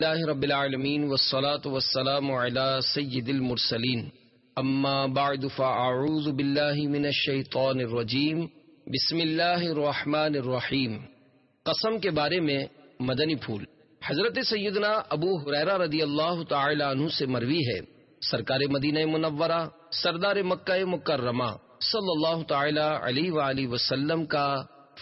اللہ رب العالمین والصلاة والسلام علی سید المرسلین اما بعد فاعوذ باللہ من الشیطان الرجیم بسم اللہ الرحمن الرحیم۔ قسم کے بارے میں مدنی پھول۔ حضرت سیدنا ابو ہریرہ رضی اللہ تعالی عنہ سے مروی ہے، سرکار مدینہ منورہ سردار مکہ مکرمہ صلی اللہ تعالی علیہ وآلہ وسلم کا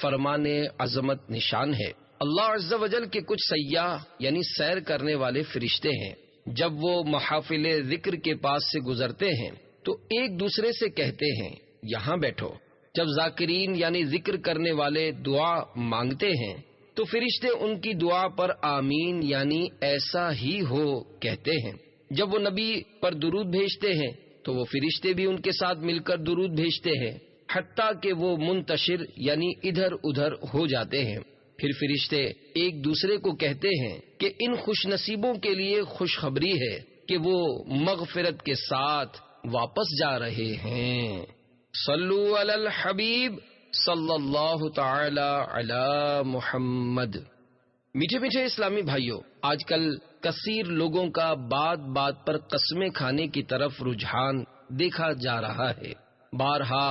فرمان عظمت نشان ہے۔ اللہ عز و جل کے کچھ سیاح یعنی سیر کرنے والے فرشتے ہیں، جب وہ محافل ذکر کے پاس سے گزرتے ہیں تو ایک دوسرے سے کہتے ہیں یہاں بیٹھو۔ جب ذاکرین یعنی ذکر کرنے والے دعا مانگتے ہیں تو فرشتے ان کی دعا پر آمین یعنی ایسا ہی ہو کہتے ہیں۔ جب وہ نبی پر درود بھیجتے ہیں تو وہ فرشتے بھی ان کے ساتھ مل کر درود بھیجتے ہیں، حتیٰ کہ وہ منتشر یعنی ادھر ادھر ہو جاتے ہیں۔ پھر فرشتے ایک دوسرے کو کہتے ہیں کہ ان خوش نصیبوں کے لیے خوشخبری ہے کہ وہ مغفرت کے ساتھ واپس جا رہے ہیں۔ صلو علی الحبیب صلی اللہ تعالی علی محمد۔ میٹھے میٹھے اسلامی بھائیوں، آج کل کثیر لوگوں کا بات بات پر قسمیں کھانے کی طرف رجحان دیکھا جا رہا ہے۔ بارہا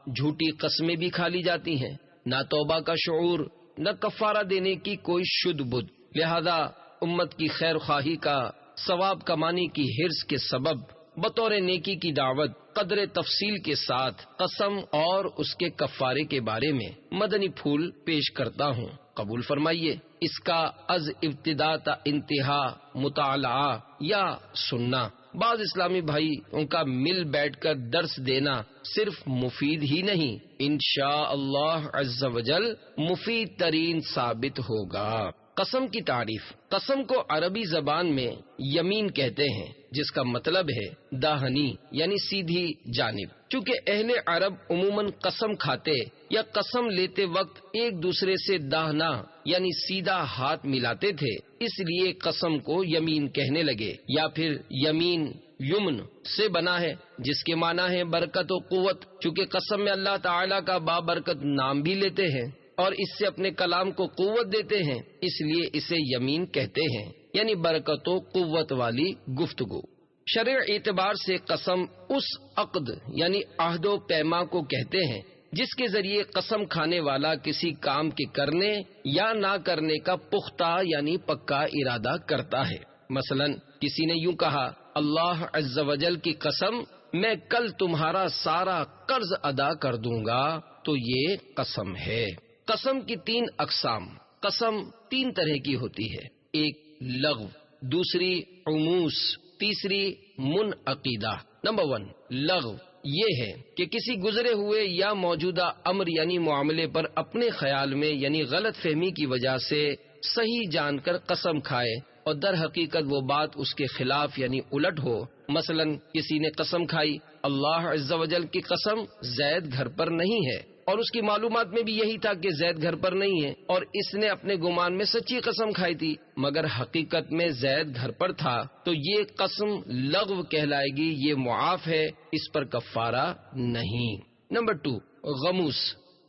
جھوٹی قسمیں بھی کھا لی جاتی ہیں، نہ توبہ کا شعور نہ کفارہ دینے کی کوئی شد بد، لہذا امت کی خیر خواہی کا ثواب کمانے کی حرص کے سبب بطور نیکی کی دعوت قدر تفصیل کے ساتھ قسم اور اس کے کفارے کے بارے میں مدنی پھول پیش کرتا ہوں، قبول فرمائیے۔ اس کا از ابتدا تا انتہا مطالعہ یا سننا، بعض اسلامی بھائی ان کا مل بیٹھ کر درس دینا صرف مفید ہی نہیں، انشاءاللہ عز و جل مفید ترین ثابت ہوگا۔ قسم کی تعریف۔ قسم کو عربی زبان میں یمین کہتے ہیں، جس کا مطلب ہے داہنی یعنی سیدھی جانب۔ چونکہ اہل عرب عموماً قسم کھاتے یا قسم لیتے وقت ایک دوسرے سے داہنا یعنی سیدھا ہاتھ ملاتے تھے، اس لیے قسم کو یمین کہنے لگے، یا پھر یمین یمن سے بنا ہے جس کے معنی ہے برکت و قوت۔ چونکہ قسم میں اللہ تعالیٰ کا بابرکت نام بھی لیتے ہیں اور اس سے اپنے کلام کو قوت دیتے ہیں، اس لیے اسے یمین کہتے ہیں، یعنی برکت و قوت والی گفتگو۔ شرع اعتبار سے قسم اس عقد یعنی عہد و پیما کو کہتے ہیں جس کے ذریعے قسم کھانے والا کسی کام کے کرنے یا نہ کرنے کا پختہ یعنی پکا ارادہ کرتا ہے۔ مثلا کسی نے یوں کہا، اللہ عز و جل کی قسم میں کل تمہارا سارا قرض ادا کر دوں گا، تو یہ قسم ہے۔ قسم کی تین اقسام۔ قسم تین طرح کی ہوتی ہے، ایک لغو، دوسری عموس، تیسری منعقیدہ۔ نمبر 1 لغو یہ ہے کہ کسی گزرے ہوئے یا موجودہ امر یعنی معاملے پر اپنے خیال میں یعنی غلط فہمی کی وجہ سے صحیح جان کر قسم کھائے اور در حقیقت وہ بات اس کے خلاف یعنی الٹ ہو۔ مثلا کسی نے قسم کھائی، اللہ عز و جل کی قسم زید گھر پر نہیں ہے، اور اس کی معلومات میں بھی یہی تھا کہ زید گھر پر نہیں ہے، اور اس نے اپنے گمان میں سچی قسم کھائی تھی مگر حقیقت میں زید گھر پر تھا، تو یہ قسم لغو کہلائے گی، یہ معاف ہے، اس پر کفارہ نہیں۔ نمبر 2 غموس۔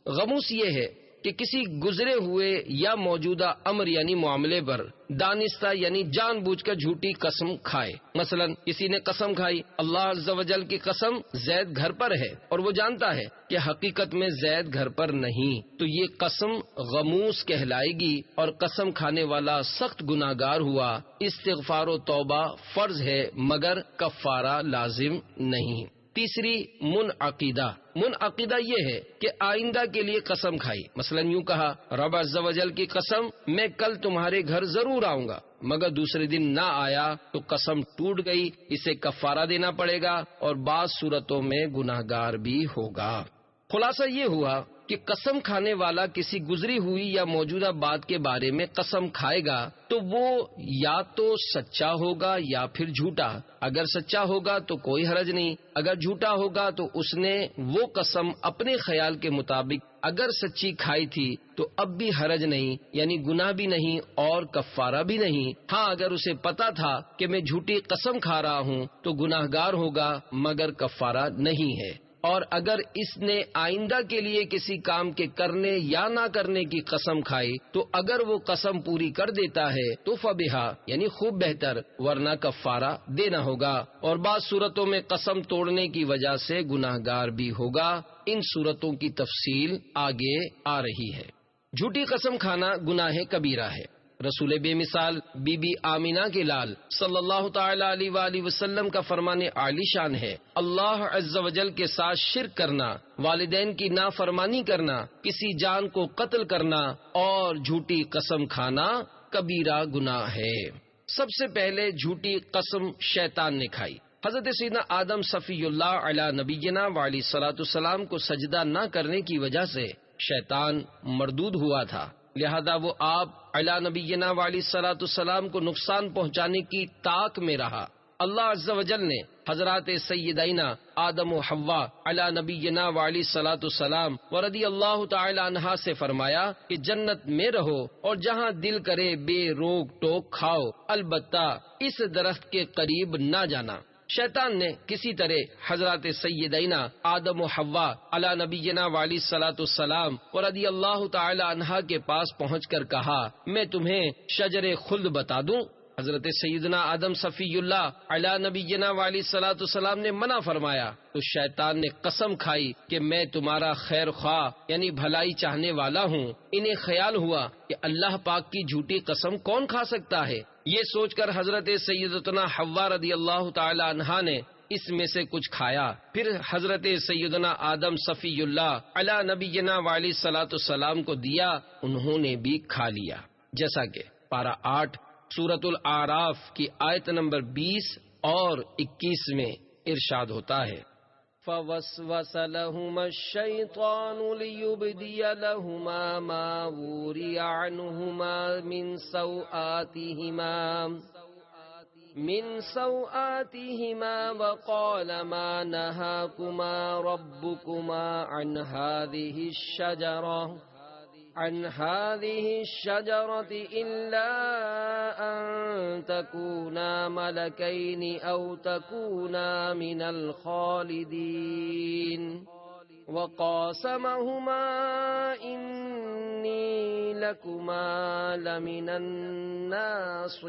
غموس یہ ہے کہ کسی گزرے ہوئے یا موجودہ امر یعنی معاملے پر دانستہ یعنی جان بوجھ کر جھوٹی قسم کھائے۔ مثلا کسی نے قسم کھائی، اللہ عز و جل کی قسم زید گھر پر ہے، اور وہ جانتا ہے کہ حقیقت میں زید گھر پر نہیں، تو یہ قسم غموس کہلائے گی اور قسم کھانے والا سخت گناہگار ہوا۔ استغفار و توبہ فرض ہے مگر کفارہ لازم نہیں۔ تیسری منعقیدہ۔ منعقیدہ یہ ہے کہ آئندہ کے لیے قسم کھائی، مثلا یوں کہا، رب عز و جل کی قسم میں کل تمہارے گھر ضرور آؤں گا، مگر دوسرے دن نہ آیا تو قسم ٹوٹ گئی، اسے کفارہ دینا پڑے گا اور بعض صورتوں میں گناہگار بھی ہوگا۔ خلاصہ یہ ہوا کہ قسم کھانے والا کسی گزری ہوئی یا موجودہ بات کے بارے میں قسم کھائے گا تو وہ یا تو سچا ہوگا یا پھر جھوٹا۔ اگر سچا ہوگا تو کوئی حرج نہیں، اگر جھوٹا ہوگا تو اس نے وہ قسم اپنے خیال کے مطابق اگر سچی کھائی تھی تو اب بھی حرج نہیں، یعنی گناہ بھی نہیں اور کفارہ بھی نہیں۔ ہاں اگر اسے پتا تھا کہ میں جھوٹی قسم کھا رہا ہوں تو گناہگار ہوگا مگر کفارہ نہیں ہے۔ اور اگر اس نے آئندہ کے لیے کسی کام کے کرنے یا نہ کرنے کی قسم کھائی تو اگر وہ قسم پوری کر دیتا ہے تو فبہا یعنی خوب بہتر، ورنہ کفارہ دینا ہوگا، اور بعض صورتوں میں قسم توڑنے کی وجہ سے گناہگار بھی ہوگا۔ ان صورتوں کی تفصیل آگے آ رہی ہے۔ جھوٹی قسم کھانا گناہ کبیرہ ہے۔ رسول بے مثال بی بی آمینہ کے لال صلی اللہ تعالی علیہ وآلہ وسلم کا فرمان عالی شان ہے، اللہ عز و جل کے ساتھ شرک کرنا، والدین کی نافرمانی کرنا، کسی جان کو قتل کرنا اور جھوٹی قسم کھانا کبیرہ گناہ ہے۔ سب سے پہلے جھوٹی قسم شیطان نے کھائی۔ حضرت سیدنا آدم صفی اللہ علی نبینا وعلیہ الصلوۃ والسلام کو سجدہ نہ کرنے کی وجہ سے شیطان مردود ہوا تھا، لہذا وہ آپ علی نبینا وعلیہ الصلوۃ والسلام کو نقصان پہنچانے کی طاق میں رہا۔ اللہ عز و جل نے حضرات سیدینا آدم و حوا علی نبینا وعلیہ الصلوۃ والسلام ورضی اللہ تعالی عنہا سے فرمایا کہ جنت میں رہو اور جہاں دل کرے بے روک ٹوک کھاؤ، البتہ اس درخت کے قریب نہ جانا۔ شیطان نے کسی طرح حضرات سیدینا آدم و حوا علی نبینا وعلیہ الصلوۃ والسلام ورضی اللہ تعالی عنہا کے پاس پہنچ کر کہا، میں تمہیں شجر خلد بتا دوں؟ حضرت سیدنا آدم صفی اللہ علی نبینا وعلیہ الصلوۃ والسلام نے منع فرمایا تو شیطان نے قسم کھائی کہ میں تمہارا خیر خواہ یعنی بھلائی چاہنے والا ہوں۔ انہیں خیال ہوا کہ اللہ پاک کی جھوٹی قسم کون کھا سکتا ہے، یہ سوچ کر حضرت سیدتنا حوا رضی اللہ تعالی عنہا نے اس میں سے کچھ کھایا، پھر حضرت سیدنا آدم صفی اللہ علی نبینا وعلیہ الصلوۃ والسلام کو دیا، انہوں نے بھی کھا لیا، جیسا کہ پارہ 8 سورۃ الاعراف کی آیت نمبر 20 اور 21 میں ارشاد ہوتا ہے، فَوَسْوَسَ لَهُمَا الشَّيْطَانُ لِيُبْدِيَ لَهُمَا مَا وُورِيَ عَنْهُمَا مِنْ سَوْآتِهِمَا وَقَالَ مَا نَهَاكُمَا رَبُّكُمَا عن هذه الشجرة إلا أن تكونا ملكين أو تكونا من الخالدين وقاسمهما إني لكما لمن الناصحين۔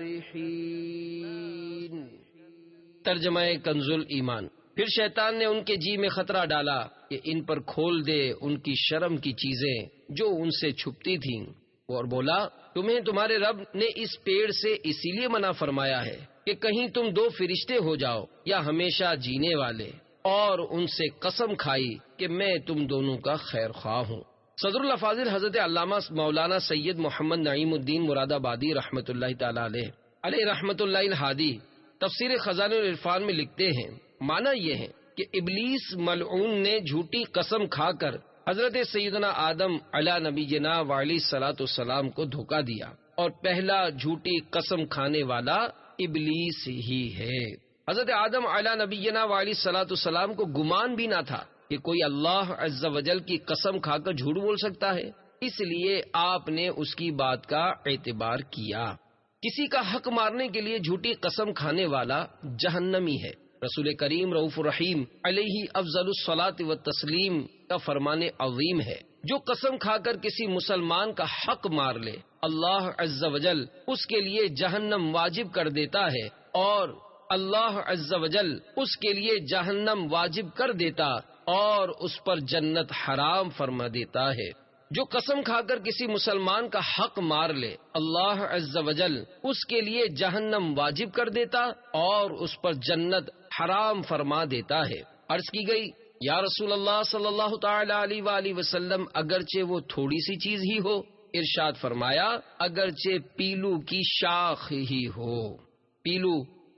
ترجمہ کنز ایمان۔ پھر شیطان نے ان کے جی میں خطرہ ڈالا کہ ان پر کھول دے ان کی شرم کی چیزیں جو ان سے چھپتی تھیں، اور بولا، تمہیں تمہارے رب نے اس پیڑ سے اسی لیے منع فرمایا ہے کہ کہیں تم دو فرشتے ہو جاؤ یا ہمیشہ جینے والے، اور ان سے قسم کھائی کہ میں تم دونوں کا خیر خواہ ہوں۔ صدر الافاضل حضرت علامہ مولانا سید محمد نعیم الدین مراد آبادی رحمۃ اللہ تعالی علیہ رحمۃ اللہ الہادی تفسیر خزانہ العرفان میں لکھتے ہیں، معنی یہ ہے کہ ابلیس ملعون نے جھوٹی قسم کھا کر حضرت سیدنا آدم علی نبینا وعلیہ الصلوۃ والسلام کو دھوکہ دیا، اور پہلا جھوٹی قسم کھانے والا ابلیس ہی ہے۔ حضرت آدم علی نبینا وعلیہ الصلوۃ والسلام کو گمان بھی نہ تھا کہ کوئی اللہ عز و جل کی قسم کھا کر جھوٹ بول سکتا ہے، اس لیے آپ نے اس کی بات کا اعتبار کیا۔ کسی کا حق مارنے کے لیے جھوٹی قسم کھانے والا جہنمی ہے۔ رسول کریم رؤوف الرحیم علیہ افضل الصلاۃ والتسلیم کا فرمان عظیم ہے، جو قسم کھا کر کسی مسلمان کا حق مار لے اللہ عز و جل اس کے لیے جہنم واجب کر دیتا ہے، اور اللہ عز و جل اس کے لیے جہنم واجب کر دیتا اور اس پر جنت حرام فرما دیتا ہے۔ جو قسم کھا کر کسی مسلمان کا حق مار لے اللہ عز و جل اس کے لیے جہنم واجب کر دیتا اور اس پر جنت حرام فرما دیتا ہے۔ عرض کی گئی، یا رسول اللہ صلی اللہ تعالی علیہ وآلہ وسلم اگرچہ وہ تھوڑی سی چیز ہی ہو؟ ارشاد فرمایا، اگرچہ پیلو کی شاخ ہی ہو۔ پیلو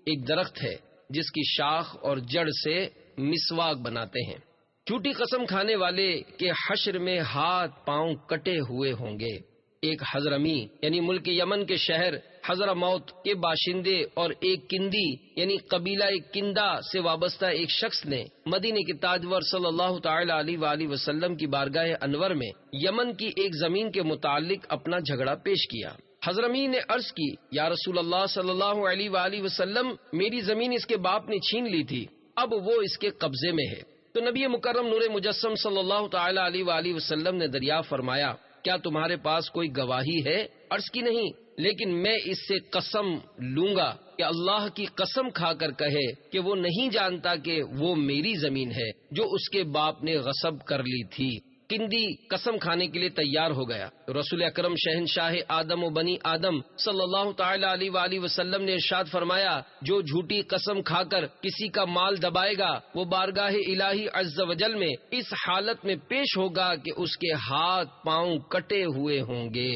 ایک درخت ہے جس کی شاخ اور جڑ سے مسواک بناتے ہیں۔ جھوٹی قسم کھانے والے کے حشر میں ہاتھ پاؤں کٹے ہوئے ہوں گے۔ ایک حضرمی یعنی ملک یمن کے شہر حضرموت کے باشندے اور ایک کندی یعنی قبیلہ کندا سے وابستہ ایک شخص نے مدینے کے تاجور صلی اللہ تعالی علیہ وآلہ وسلم کی بارگاہ انور میں یمن کی ایک زمین کے متعلق اپنا جھگڑا پیش کیا۔ حضرمی نے عرض کی، یا رسول اللہ صلی اللہ علیہ وآلہ وسلم، میری زمین اس کے باپ نے چھین لی تھی، اب وہ اس کے قبضے میں ہے۔ تو نبی مکرم نور مجسم صلی اللہ تعالی علیہ وآلہ وسلم نے دریافت فرمایا کیا تمہارے پاس کوئی گواہی ہے؟ عرض کی نہیں، لیکن میں اس سے قسم لوں گا کہ اللہ کی قسم کھا کر کہے کہ وہ نہیں جانتا کہ وہ میری زمین ہے جو اس کے باپ نے غصب کر لی تھی۔ کندی قسم کھانے کے لیے تیار ہو گیا۔ رسول اکرم شہنشاہ آدم و بنی آدم صلی اللہ تعالی علیہ وآلہ وسلم نے ارشاد فرمایا جو جھوٹی قسم کھا کر کسی کا مال دبائے گا وہ بارگاہ الہی عز و جل میں اس حالت میں پیش ہوگا کہ اس کے ہاتھ پاؤں کٹے ہوئے ہوں گے۔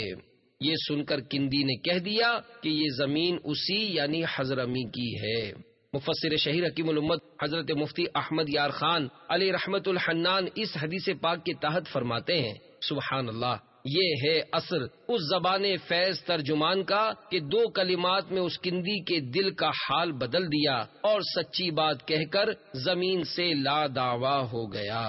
یہ سن کر کندی نے کہہ دیا کہ یہ زمین اسی یعنی حضرمی کی ہے۔ مفسر شہیر حکیم الامت حضرت مفتی احمد یار خان علیہ رحمت الحنان اس حدیث پاک کے تحت فرماتے ہیں سبحان اللہ، یہ ہے اثر اس زبان فیض ترجمان کا کہ دو کلمات میں اس کندی کے دل کا حال بدل دیا اور سچی بات کہہ کر زمین سے لا دعویٰ ہو گیا۔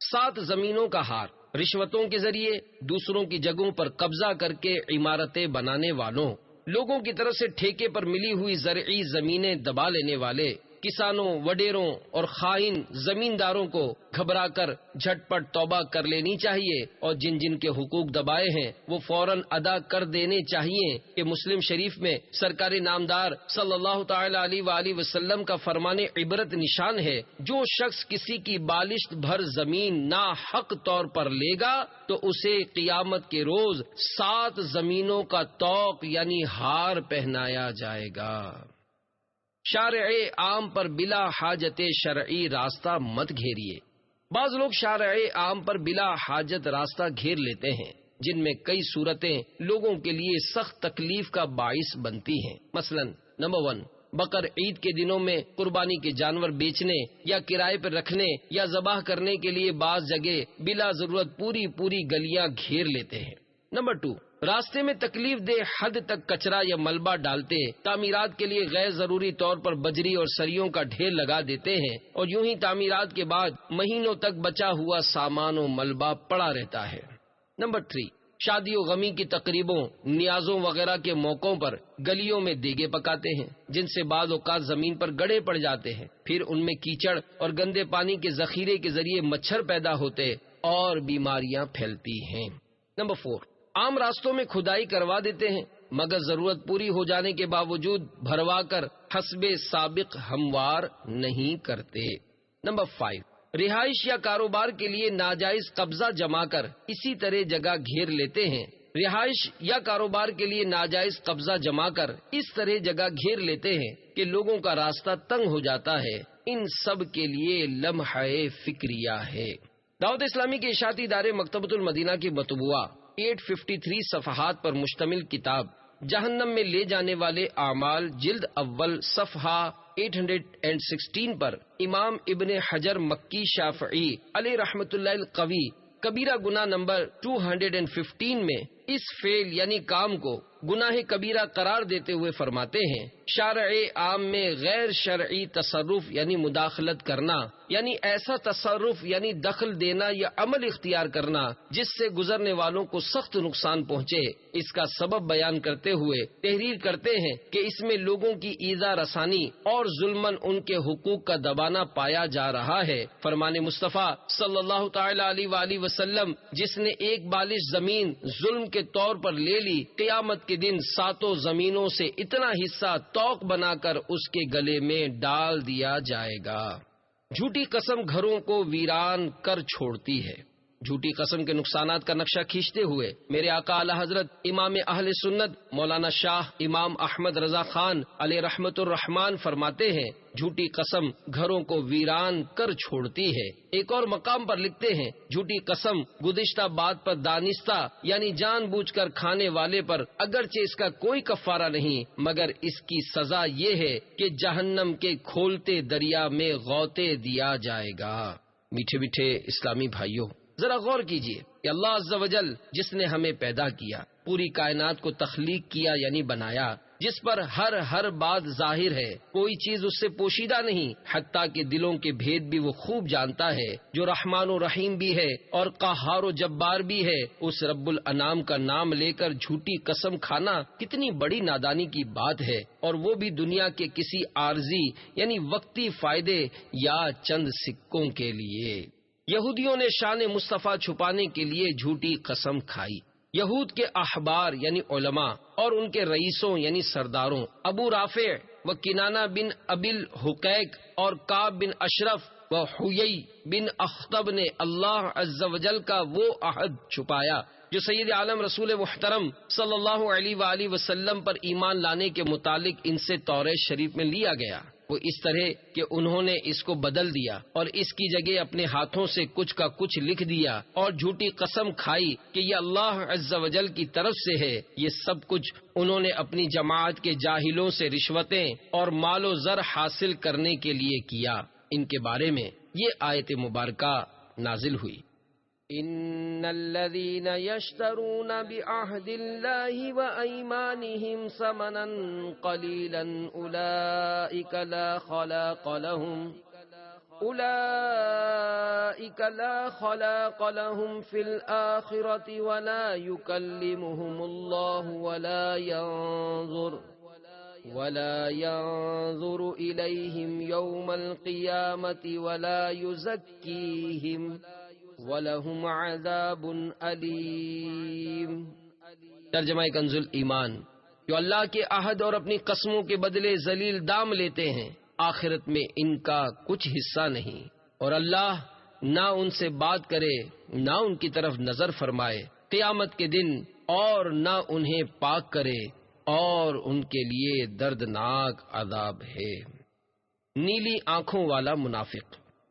7 زمینوں کا ہار، رشوتوں کے ذریعے دوسروں کی جگہوں پر قبضہ کر کے عمارتیں بنانے والوں، لوگوں کی طرف سے ٹھیکے پر ملی ہوئی زرعی زمینیں دبا لینے والے، کسانوں، وڈیروں اور خائن زمینداروں کو گھبرا کر جھٹ پٹ توبہ کر لینی چاہیے اور جن جن کے حقوق دبائے ہیں وہ فوراً ادا کر دینے چاہیے کہ مسلم شریف میں سرکار نامدار صلی اللہ تعالی علیہ وآلہ وسلم کا فرمان عبرت نشان ہے، جو شخص کسی کی بالشت بھر زمین ناحق طور پر لے گا تو اسے قیامت کے روز 7 زمینوں کا طوق یعنی ہار پہنایا جائے گا۔ شارع عام پر بلا حاجت شرعی راستہ مت گھیریے۔ بعض لوگ شارع عام پر بلا حاجت راستہ گھیر لیتے ہیں جن میں کئی صورتیں لوگوں کے لیے سخت تکلیف کا باعث بنتی ہیں۔ مثلا نمبر 1، بقر عید کے دنوں میں قربانی کے جانور بیچنے یا کرائے پر رکھنے یا ذبح کرنے کے لیے بعض جگہ بلا ضرورت پوری گلیاں گھیر لیتے ہیں۔ نمبر 2، راستے میں تکلیف دہ حد تک کچرا یا ملبہ ڈالتے، تعمیرات کے لیے غیر ضروری طور پر بجری اور سریوں کا ڈھیر لگا دیتے ہیں اور یوں ہی تعمیرات کے بعد مہینوں تک بچا ہوا سامان و ملبہ پڑا رہتا ہے۔ نمبر 3، شادی و غمی کی تقریبوں، نیازوں وغیرہ کے موقعوں پر گلیوں میں دیگے پکاتے ہیں جن سے بعض اوقات زمین پر گڑے پڑ جاتے ہیں، پھر ان میں کیچڑ اور گندے پانی کے ذخیرے کے ذریعے مچھر پیدا ہوتے اور بیماریاں پھیلتی ہیں۔ نمبر 4، عام راستوں میں کھدائی کروا دیتے ہیں مگر ضرورت پوری ہو جانے کے باوجود بھروا کر حسب سابق ہموار نہیں کرتے۔ نمبر 5، رہائش یا کاروبار کے لیے ناجائز قبضہ جما کر اسی طرح جگہ گھیر لیتے ہیں۔ رہائش یا کاروبار کے لیے ناجائز قبضہ جما کر اس طرح جگہ گھیر لیتے ہیں کہ لوگوں کا راستہ تنگ ہو جاتا ہے۔ ان سب کے لیے لمحہ فکریہ ہے۔ دعوت اسلامی کے اشاعتی ادارے مکتبۃ المدینہ کی مطبوعہ 853 صفحات پر مشتمل کتاب جہنم میں لے جانے والے اعمال جلد اول صفحہ 816 پر امام ابن حجر مکی شافعی علیہ رحمت اللہ القوی کبیرہ گناہ نمبر 215 میں اس فعل یعنی کام کو گناہ کبیرہ قرار دیتے ہوئے فرماتے ہیں شارع عام میں غیر شرعی تصرف یعنی مداخلت کرنا، یعنی ایسا تصرف یعنی دخل دینا یا عمل اختیار کرنا جس سے گزرنے والوں کو سخت نقصان پہنچے، اس کا سبب بیان کرتے ہوئے تحریر کرتے ہیں کہ اس میں لوگوں کی ایذا رسانی اور ظلماً ان کے حقوق کا دبانا پایا جا رہا ہے۔ فرمان مصطفیٰ صلی اللہ تعالی علیہ وآلہ وسلم جس نے ایک بالش زمین ظلم کے طور پر لے لی، قیامت کے دن 7 زمینوں سے اتنا حصہ توق بنا کر اس کے گلے میں ڈال دیا جائے گا۔ جھوٹی قسم گھروں کو ویران کر چھوڑتی ہے۔ جھوٹی قسم کے نقصانات کا نقشہ کھینچتے ہوئے میرے آقا اعلی حضرت امام اہل سنت مولانا شاہ امام احمد رضا خان علیہ رحمت الرحمان فرماتے ہیں جھوٹی قسم گھروں کو ویران کر چھوڑتی ہے۔ ایک اور مقام پر لکھتے ہیں جھوٹی قسم گزشتہ بات پر دانستہ یعنی جان بوجھ کر کھانے والے پر اگرچہ اس کا کوئی کفارہ نہیں مگر اس کی سزا یہ ہے کہ جہنم کے کھولتے دریا میں غوطے دیا جائے گا۔ میٹھے میٹھے اسلامی بھائیوں، ذرا غور کیجئے کہ اللہ عز و جل جس نے ہمیں پیدا کیا، پوری کائنات کو تخلیق کیا یعنی بنایا، جس پر ہر بات ظاہر ہے، کوئی چیز اس سے پوشیدہ نہیں، حتیٰ کہ دلوں کے بھید بھی وہ خوب جانتا ہے، جو رحمان و رحیم بھی ہے اور قہار و جبار بھی ہے۔ اس رب الانام کا نام لے کر جھوٹی قسم کھانا کتنی بڑی نادانی کی بات ہے، اور وہ بھی دنیا کے کسی عارضی یعنی وقتی فائدے یا چند سکوں کے لیے۔ یہودیوں نے شان مصطفیٰ چھپانے کے لیے جھوٹی قسم کھائی۔ یہود کے احبار یعنی علماء اور ان کے رئیسوں یعنی سرداروں ابو رافع و کنانہ بن ابی الحقیق اور کعب بن اشرف و حیی بن اخطب نے اللہ عز و جل کا وہ عہد چھپایا جو سید عالم رسول محترم صلی اللہ علیہ وآلہ وسلم پر ایمان لانے کے متعلق ان سے توریت شریف میں لیا گیا۔ وہ اس طرح کہ انہوں نے اس کو بدل دیا اور اس کی جگہ اپنے ہاتھوں سے کچھ کا کچھ لکھ دیا اور جھوٹی قسم کھائی کہ یہ اللہ عز و جل کی طرف سے ہے۔ یہ سب کچھ انہوں نے اپنی جماعت کے جاہلوں سے رشوتیں اور مال و زر حاصل کرنے کے لیے کیا۔ ان کے بارے میں یہ آیت مبارکہ نازل ہوئی۔ ان الذين يشترون بعهد الله وايمانهم ثمنا قليلا اولئك لا خلاق لهم في الاخره ولا يكلمهم الله ولا ينظر إليهم يوم القيامة ولا يزكيهم وَلَهُمْ عَذَابٌ أَلِيمٌ۔ ترجمہ کنز ایمان، جو اللہ کے عہد اور اپنی قسموں کے بدلے ذلیل دام لیتے ہیں، آخرت میں ان کا کچھ حصہ نہیں، اور اللہ نہ ان سے بات کرے نہ ان کی طرف نظر فرمائے قیامت کے دن، اور نہ انہیں پاک کرے، اور ان کے لیے دردناک عذاب ہے۔ نیلی آنکھوں والا منافق۔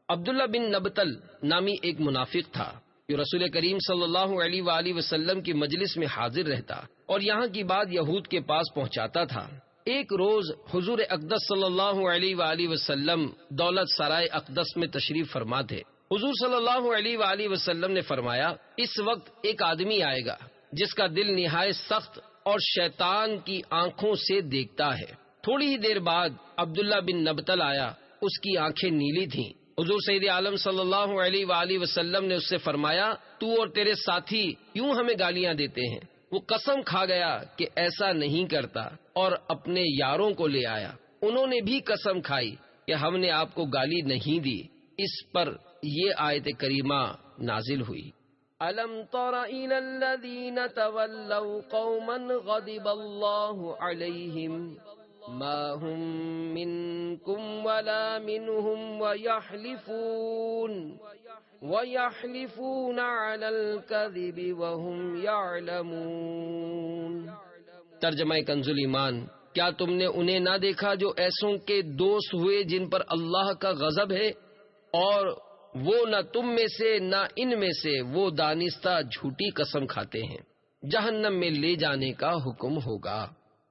عبداللہ بن نبتل نامی ایک منافق تھا جو رسول کریم صلی اللہ علیہ وآلہ وسلم کی مجلس میں حاضر رہتا اور یہاں کی بات یہود کے پاس پہنچاتا تھا۔ ایک روز حضور اقدس صلی اللہ علیہ وآلہ وسلم دولت سرائے اقدس میں تشریف فرما تھے۔ حضور صلی اللہ علیہ وآلہ وسلم نے فرمایا، اس وقت ایک آدمی آئے گا جس کا دل نہایت سخت اور شیطان کی آنکھوں سے دیکھتا ہے۔ تھوڑی ہی دیر بعد عبداللہ بن نبتل آیا، اس کی آنکھیں نیلی تھیں۔ حضور سید عالم صلی اللہ علیہ وآلہ وسلم نے اس سے فرمایا، تو اور تیرے ساتھی کیوں ہمیں گالیاں دیتے ہیں؟ وہ قسم کھا گیا کہ ایسا نہیں کرتا اور اپنے یاروں کو لے آیا۔ انہوں نے بھی قسم کھائی کہ ہم نے آپ کو گالی نہیں دی۔ اس پر یہ آیت کریمہ نازل ہوئی۔ أَلَمْ تَرَ إِلَى الَّذِينَ تَوَلَّوْا قَوْمًا غَضِبَ اللَّهُ عَلَيْهِمْ ما هم منكم ولا منهم ويحلفون على الكذب وهم يعلمون۔ ترجمہ کنز ایمان، کیا تم نے انہیں نہ دیکھا جو ایسوں کے دوست ہوئے جن پر اللہ کا غضب ہے، اور وہ نہ تم میں سے نہ ان میں سے وہ دانستہ جھوٹی قسم کھاتے ہیں۔ جہنم میں لے جانے کا حکم ہوگا۔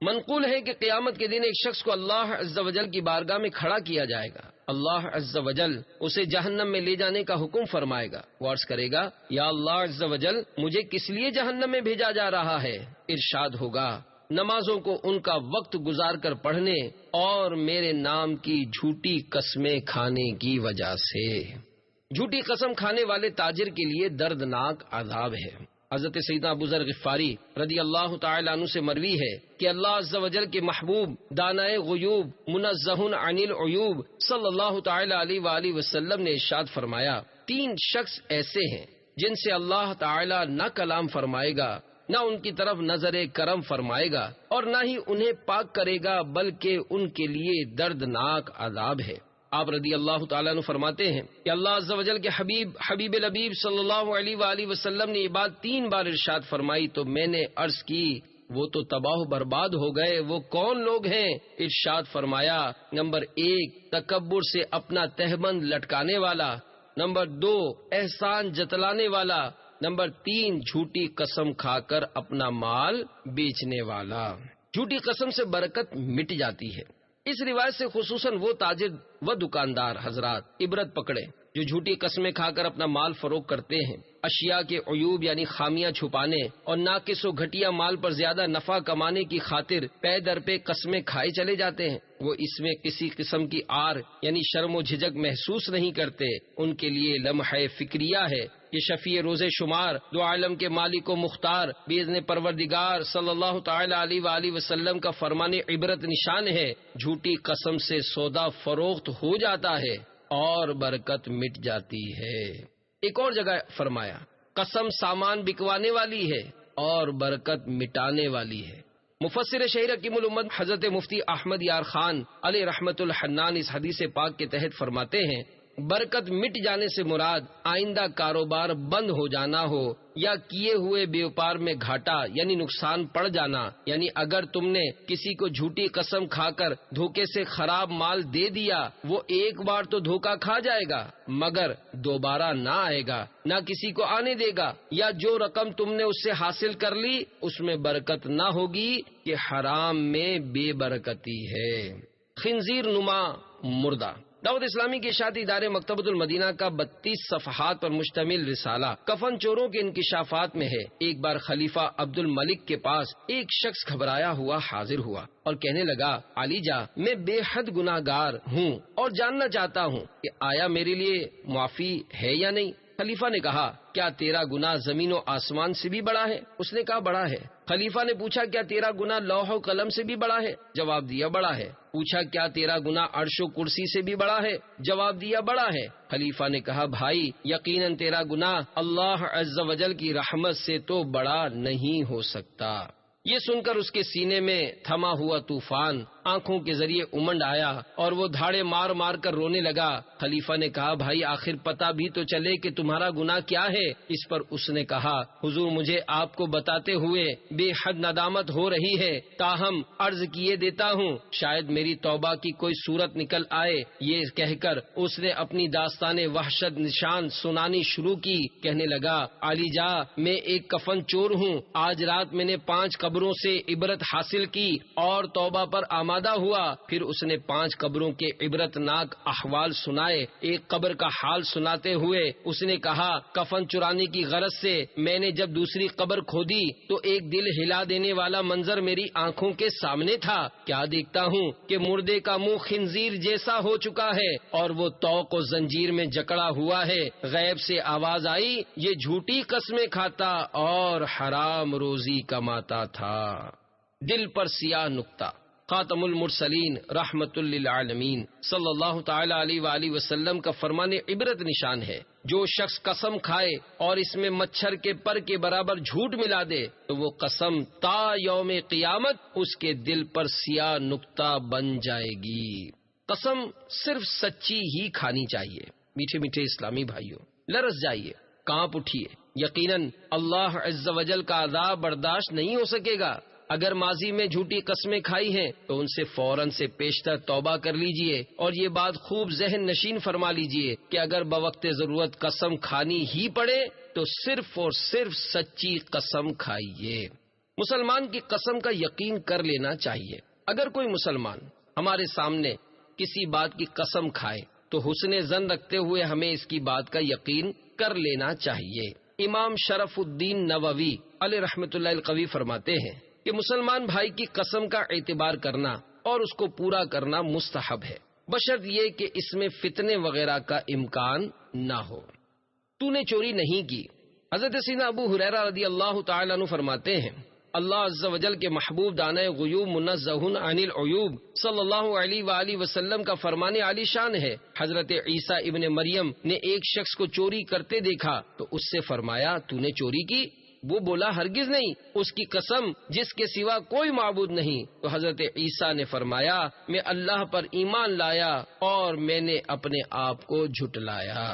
منقول ہے کہ قیامت کے دن ایک شخص کو اللہ عز و جل کی بارگاہ میں کھڑا کیا جائے گا۔ اللہ عز و جل اسے جہنم میں لے جانے کا حکم فرمائے گا۔ وہ عرض کرے گا، یا اللہ عز و جل، مجھے کس لیے جہنم میں بھیجا جا رہا ہے؟ ارشاد ہوگا، نمازوں کو ان کا وقت گزار کر پڑھنے اور میرے نام کی جھوٹی قسمیں کھانے کی وجہ سے۔ جھوٹی قسم کھانے والے تاجر کے لیے دردناک عذاب ہے۔ حضرت سیدنا ابو ذر غفاری رضی اللہ تعالی عنہ سے مروی ہے کہ اللہ عز و جل کے محبوب دانائے غیوب منزہ عن العیوب صلی اللہ تعالی علیہ وآلہ وسلم نے ارشاد فرمایا، 3 شخص ایسے ہیں جن سے اللہ تعالی نہ کلام فرمائے گا، نہ ان کی طرف نظر کرم فرمائے گا، اور نہ ہی انہیں پاک کرے گا، بلکہ ان کے لیے دردناک عذاب ہے۔ آپ رضی اللہ تعالیٰ عنہ فرماتے ہیں کہ اللہ عز و جل کے حبیب لبیب صلی اللہ علیہ وآلہ وسلم نے یہ بات 3 بار ارشاد فرمائی تو میں نے عرض کی، وہ تو تباہ و برباد ہو گئے، وہ کون لوگ ہیں؟ ارشاد فرمایا، نمبر 1 تکبر سے اپنا تہبند لٹکانے والا، نمبر 2 احسان جتلانے والا، نمبر 3 جھوٹی قسم کھا کر اپنا مال بیچنے والا۔ جھوٹی قسم سے برکت مٹ جاتی ہے۔ اس روایت سے خصوصاً وہ تاجر و دکاندار حضرات عبرت پکڑے جو جھوٹی قسمیں کھا کر اپنا مال فروخت کرتے ہیں، اشیاء کے عیوب یعنی خامیاں چھپانے اور ناقص و گھٹیا مال پر زیادہ نفع کمانے کی خاطر پے در پہ قسمیں کھائے چلے جاتے ہیں، وہ اس میں کسی قسم کی آر یعنی شرم و جھجک محسوس نہیں کرتے۔ ان کے لیے لمحہ فکریہ ہے۔ یہ شفیع روز شمار، دو عالم کے مالک و مختار باذن پروردگار صلی اللہ تعالی علیہ وآلہ وسلم کا فرمان عبرت نشان ہے۔ جھوٹی قسم سے سودا فروخت ہو جاتا ہے اور برکت مٹ جاتی ہے۔ ایک اور جگہ فرمایا، قسم سامان بکوانے والی ہے اور برکت مٹانے والی ہے۔ مفسر شہر حکیم الامت حضرت مفتی احمد یار خان علیہ رحمت الحنان اس حدیث پاک کے تحت فرماتے ہیں، برکت مٹ جانے سے مراد آئندہ کاروبار بند ہو جانا ہو یا کیے ہوئے بیوپار میں گھاٹا یعنی نقصان پڑ جانا، یعنی اگر تم نے کسی کو جھوٹی قسم کھا کر دھوکے سے خراب مال دے دیا، وہ ایک بار تو دھوکہ کھا جائے گا مگر دوبارہ نہ آئے گا، نہ کسی کو آنے دے گا، یا جو رقم تم نے اس سے حاصل کر لی اس میں برکت نہ ہوگی کہ حرام میں بے برکتی ہے۔ خنزیر نما مردہ۔ دعوت اسلامی کے اشاعتی ادارے مکتبۃ المدینہ کا 32 صفحات پر مشتمل رسالہ کفن چوروں کے انکشافات میں ہے۔ ایک بار خلیفہ عبد الملک کے پاس ایک شخص گھبرایا ہوا حاضر ہوا اور کہنے لگا، علی جا، میں بے حد گناہگار ہوں اور جاننا چاہتا ہوں کہ آیا میرے لیے معافی ہے یا نہیں۔ خلیفہ نے کہا، کیا تیرا گناہ زمین و آسمان سے بھی بڑا ہے؟ اس نے کہا، بڑا ہے۔ خلیفہ نے پوچھا، کیا تیرا گناہ لوح و قلم سے بھی بڑا ہے؟ جواب دیا، بڑا ہے۔ پوچھا، کیا تیرا گناہ عرش و کرسی سے بھی بڑا ہے؟ جواب دیا، بڑا ہے۔ خلیفہ نے کہا، بھائی، یقیناً تیرا گناہ اللہ عز و جل کی رحمت سے تو بڑا نہیں ہو سکتا۔ یہ سن کر اس کے سینے میں تھما ہوا طوفان آنکھوں کے ذریعے امنڈ آیا اور وہ دھاڑے مار مار کر رونے لگا۔ خلیفہ نے کہا، بھائی، آخر پتہ بھی تو چلے کہ تمہارا گناہ کیا ہے۔ اس پر اس نے کہا، حضور، مجھے آپ کو بتاتے ہوئے بے حد ندامت ہو رہی ہے، تاہم عرض کیے دیتا ہوں، شاید میری توبہ کی کوئی صورت نکل آئے۔ یہ کہہ کر اس نے اپنی داستان وحشت نشان سنانی شروع کی۔ کہنے لگا، علی جا، میں ایک کفن چور ہوں۔ آج رات میں نے 5 قبروں سے عبرت حاصل کی اور توبہ پر آمادہ ہوا۔ پھر اس نے 5 قبروں کے عبرت ناک احوال سنائے۔ ایک قبر کا حال سناتے ہوئے اس نے کہا، کفن چرانے کی غرض سے میں نے جب دوسری قبر کھودی تو ایک دل ہلا دینے والا منظر میری آنکھوں کے سامنے تھا۔ کیا دیکھتا ہوں کہ مردے کا منہ خنزیر جیسا ہو چکا ہے اور وہ طوق و زنجیر میں جکڑا ہوا ہے۔ غیب سے آواز آئی، یہ جھوٹی قسمیں کھاتا اور حرام روزی کماتا تھا۔ دل پر سیاہ نقطہ۔ خاتم المرسلین رحمت للعالمین صلی اللہ تعالی علیہ وآلہ وسلم کا فرمان عبرت نشان ہے، جو شخص قسم کھائے اور اس میں مچھر کے پر کے برابر جھوٹ ملا دے تو وہ قسم تا یوم قیامت اس کے دل پر سیاہ نقطہ بن جائے گی۔ قسم صرف سچی ہی کھانی چاہیے۔ میٹھے میٹھے اسلامی بھائیوں، لرز جائیے، کانپ اٹھیے، یقیناً اللہ عز و جل کا عذاب برداشت نہیں ہو سکے گا۔ اگر ماضی میں جھوٹی قسمیں کھائی ہیں تو ان سے فوراً سے پیشتر توبہ کر لیجئے اور یہ بات خوب ذہن نشین فرما لیجئے کہ اگر بوقت ضرورت قسم کھانی ہی پڑے تو صرف اور صرف سچی قسم کھائیے۔ مسلمان کی قسم کا یقین کر لینا چاہیے۔ اگر کوئی مسلمان ہمارے سامنے کسی بات کی قسم کھائے تو حسن ظن رکھتے ہوئے ہمیں اس کی بات کا یقین کر لینا چاہیے۔ امام شرف الدین نووی علیہ رحمت اللہ القوی فرماتے ہیں کہ مسلمان بھائی کی قسم کا اعتبار کرنا اور اس کو پورا کرنا مستحب ہے، بشرط یہ کہ اس میں فتنے وغیرہ کا امکان نہ ہو۔ تو نے چوری نہیں کی۔ حضرت سیدنا ابو ہریرہ رضی اللہ تعالیٰ عنہ فرماتے ہیں، اللہ عز و جل کے محبوب دانہ غیوب منزہ عن العیوب صلی اللہ علیہ وآلہ وسلم کا فرمان عالی شان ہے، حضرت عیسیٰ ابن مریم نے ایک شخص کو چوری کرتے دیکھا تو اس سے فرمایا، تو نے چوری کی؟ وہ بولا، ہرگز نہیں، اس کی قسم جس کے سوا کوئی معبود نہیں۔ تو حضرت عیسیٰ نے فرمایا، میں اللہ پر ایمان لایا اور میں نے اپنے آپ کو جھٹلایا۔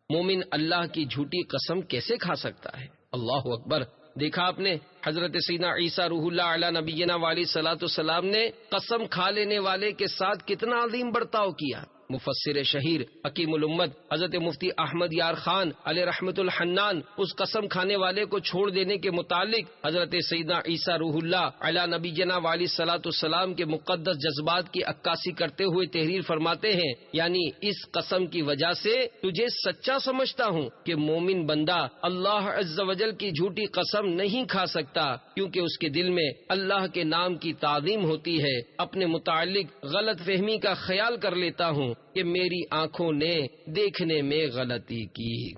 مومن اللہ کی جھوٹی قسم کیسے کھا سکتا ہے؟ اللہ اکبر! دیکھا آپ نے حضرت سیدنا عیسیٰ روح اللہ علی نبینا علیہ الصلوۃ والسلام نے قسم کھا لینے والے کے ساتھ کتنا عظیم برتاؤ کیا۔ مفسر شہیر حکیم الامت حضرت مفتی احمد یار خان علیہ رحمت الحنان اس قسم کھانے والے کو چھوڑ دینے کے متعلق حضرت سیدنا عیسیٰ روح اللہ علی نبینا والی صلاۃ السلام کے مقدس جذبات کی عکاسی کرتے ہوئے تحریر فرماتے ہیں، یعنی اس قسم کی وجہ سے تجھے سچا سمجھتا ہوں کہ مومن بندہ اللہ عز و جل کی جھوٹی قسم نہیں کھا سکتا، کیونکہ اس کے دل میں اللہ کے نام کی تعظیم ہوتی ہے۔ اپنے متعلق غلط فہمی کا خیال کر لیتا ہوں کہ میری آنکھوں نے دیکھنے میں غلطی کی۔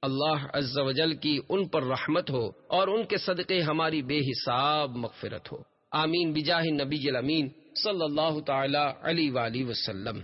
اللہ عز و جل کی ان پر رحمت ہو اور ان کے صدقے ہماری بے حساب مغفرت ہو، آمین بجاہ نبی الامین صلی اللہ تعالی علیہ وآلہ وسلم۔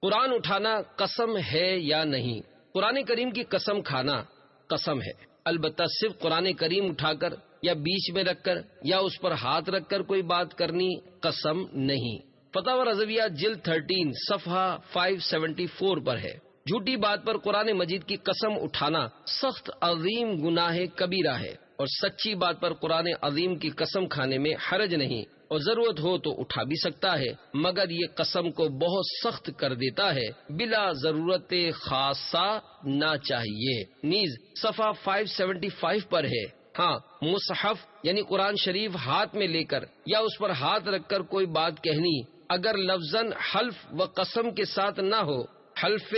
قرآن اٹھانا قسم ہے یا نہیں؟ قرآن کریم کی قسم کھانا قسم ہے، البتہ صرف قرآن کریم اٹھا کر یا بیچ میں رکھ کر یا اس پر ہاتھ رکھ کر کوئی بات کرنی قسم نہیں۔ فتاوی رضویہ جلد 13 صفحہ 574 پر ہے، جھوٹی بات پر قرآن مجید کی قسم اٹھانا سخت عظیم گناہ کبیرہ ہے، اور سچی بات پر قرآن عظیم کی قسم کھانے میں حرج نہیں، اور ضرورت ہو تو اٹھا بھی سکتا ہے، مگر یہ قسم کو بہت سخت کر دیتا ہے، بلا ضرورت خاصہ نہ چاہیے۔ نیز صفحہ 575 پر ہے، ہاں مصحف یعنی قرآن شریف ہاتھ میں لے کر یا اس پر ہاتھ رکھ کر کوئی بات کہنی اگر لفظاً حلف و قسم کے ساتھ نہ ہو، حلف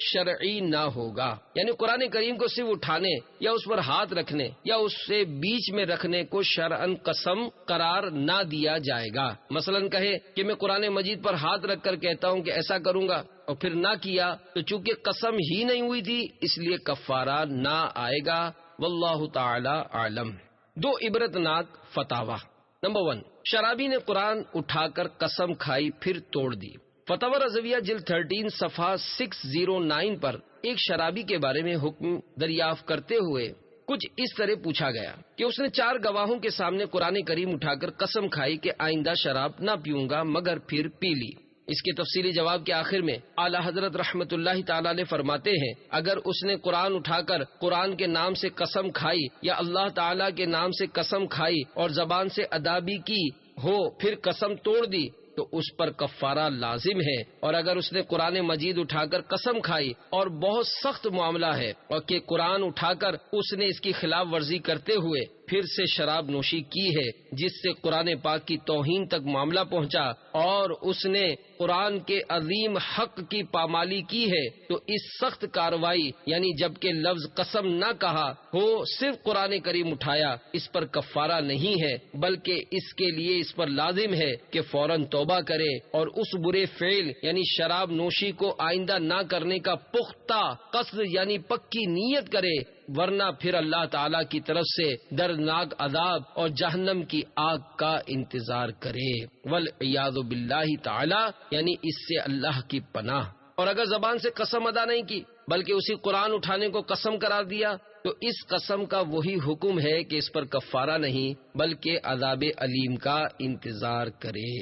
شرعی نہ ہوگا، یعنی قرآن کریم کو صرف اٹھانے یا اس پر ہاتھ رکھنے یا اس سے بیچ میں رکھنے کو شرعاً قسم قرار نہ دیا جائے گا۔ مثلاً کہے کہ میں قرآن مجید پر ہاتھ رکھ کر کہتا ہوں کہ ایسا کروں گا، اور پھر نہ کیا تو چونکہ قسم ہی نہیں ہوئی تھی اس لیے کفارہ نہ آئے گا، واللہ تعالی عالم۔ دو عبرتناک فتاوا۔ نمبر 1، شرابی نے قرآن اٹھا کر قسم کھائی پھر توڑ دی۔ فتاوی رضویہ جلد 13 صفحہ 609 پر ایک شرابی کے بارے میں حکم دریافت کرتے ہوئے کچھ اس طرح پوچھا گیا کہ اس نے 4 گواہوں کے سامنے قرآن کریم اٹھا کر قسم کھائی کہ آئندہ شراب نہ پیوں گا، مگر پھر پی لی۔ اس کے تفصیلی جواب کے آخر میں اعلی حضرت رحمت اللہ تعالی علیہ فرماتے ہیں، اگر اس نے قرآن اٹھا کر قرآن کے نام سے قسم کھائی یا اللہ تعالی کے نام سے قسم کھائی اور زبان سے ادا بھی کی ہو پھر قسم توڑ دی تو اس پر کفارہ لازم ہے، اور اگر اس نے قرآن مجید اٹھا کر قسم کھائی اور بہت سخت معاملہ ہے اور کہ قرآن اٹھا کر اس نے اس کی خلاف ورزی کرتے ہوئے پھر سے شراب نوشی کی ہے جس سے قرآن پاک کی توہین تک معاملہ پہنچا اور اس نے قرآن کے عظیم حق کی پامالی کی ہے تو اس سخت کاروائی یعنی جبکہ لفظ قسم نہ کہا ہو صرف قرآن کریم اٹھایا اس پر کفارہ نہیں ہے، بلکہ اس کے لیے اس پر لازم ہے کہ فوراً توبہ کرے اور اس برے فعل یعنی شراب نوشی کو آئندہ نہ کرنے کا پختہ قصد یعنی پکی نیت کرے، ورنہ پھر اللہ تعالی کی طرف سے دردناک عذاب اور جہنم کی آگ کا انتظار کرے، والعیاذ باللہ تعالی، یعنی اس سے اللہ کی پناہ۔ اور اگر زبان سے قسم ادا نہیں کی بلکہ اسی قرآن اٹھانے کو قسم قرار دیا تو اس قسم کا وہی حکم ہے کہ اس پر کفارہ نہیں بلکہ عذاب علیم کا انتظار کرے۔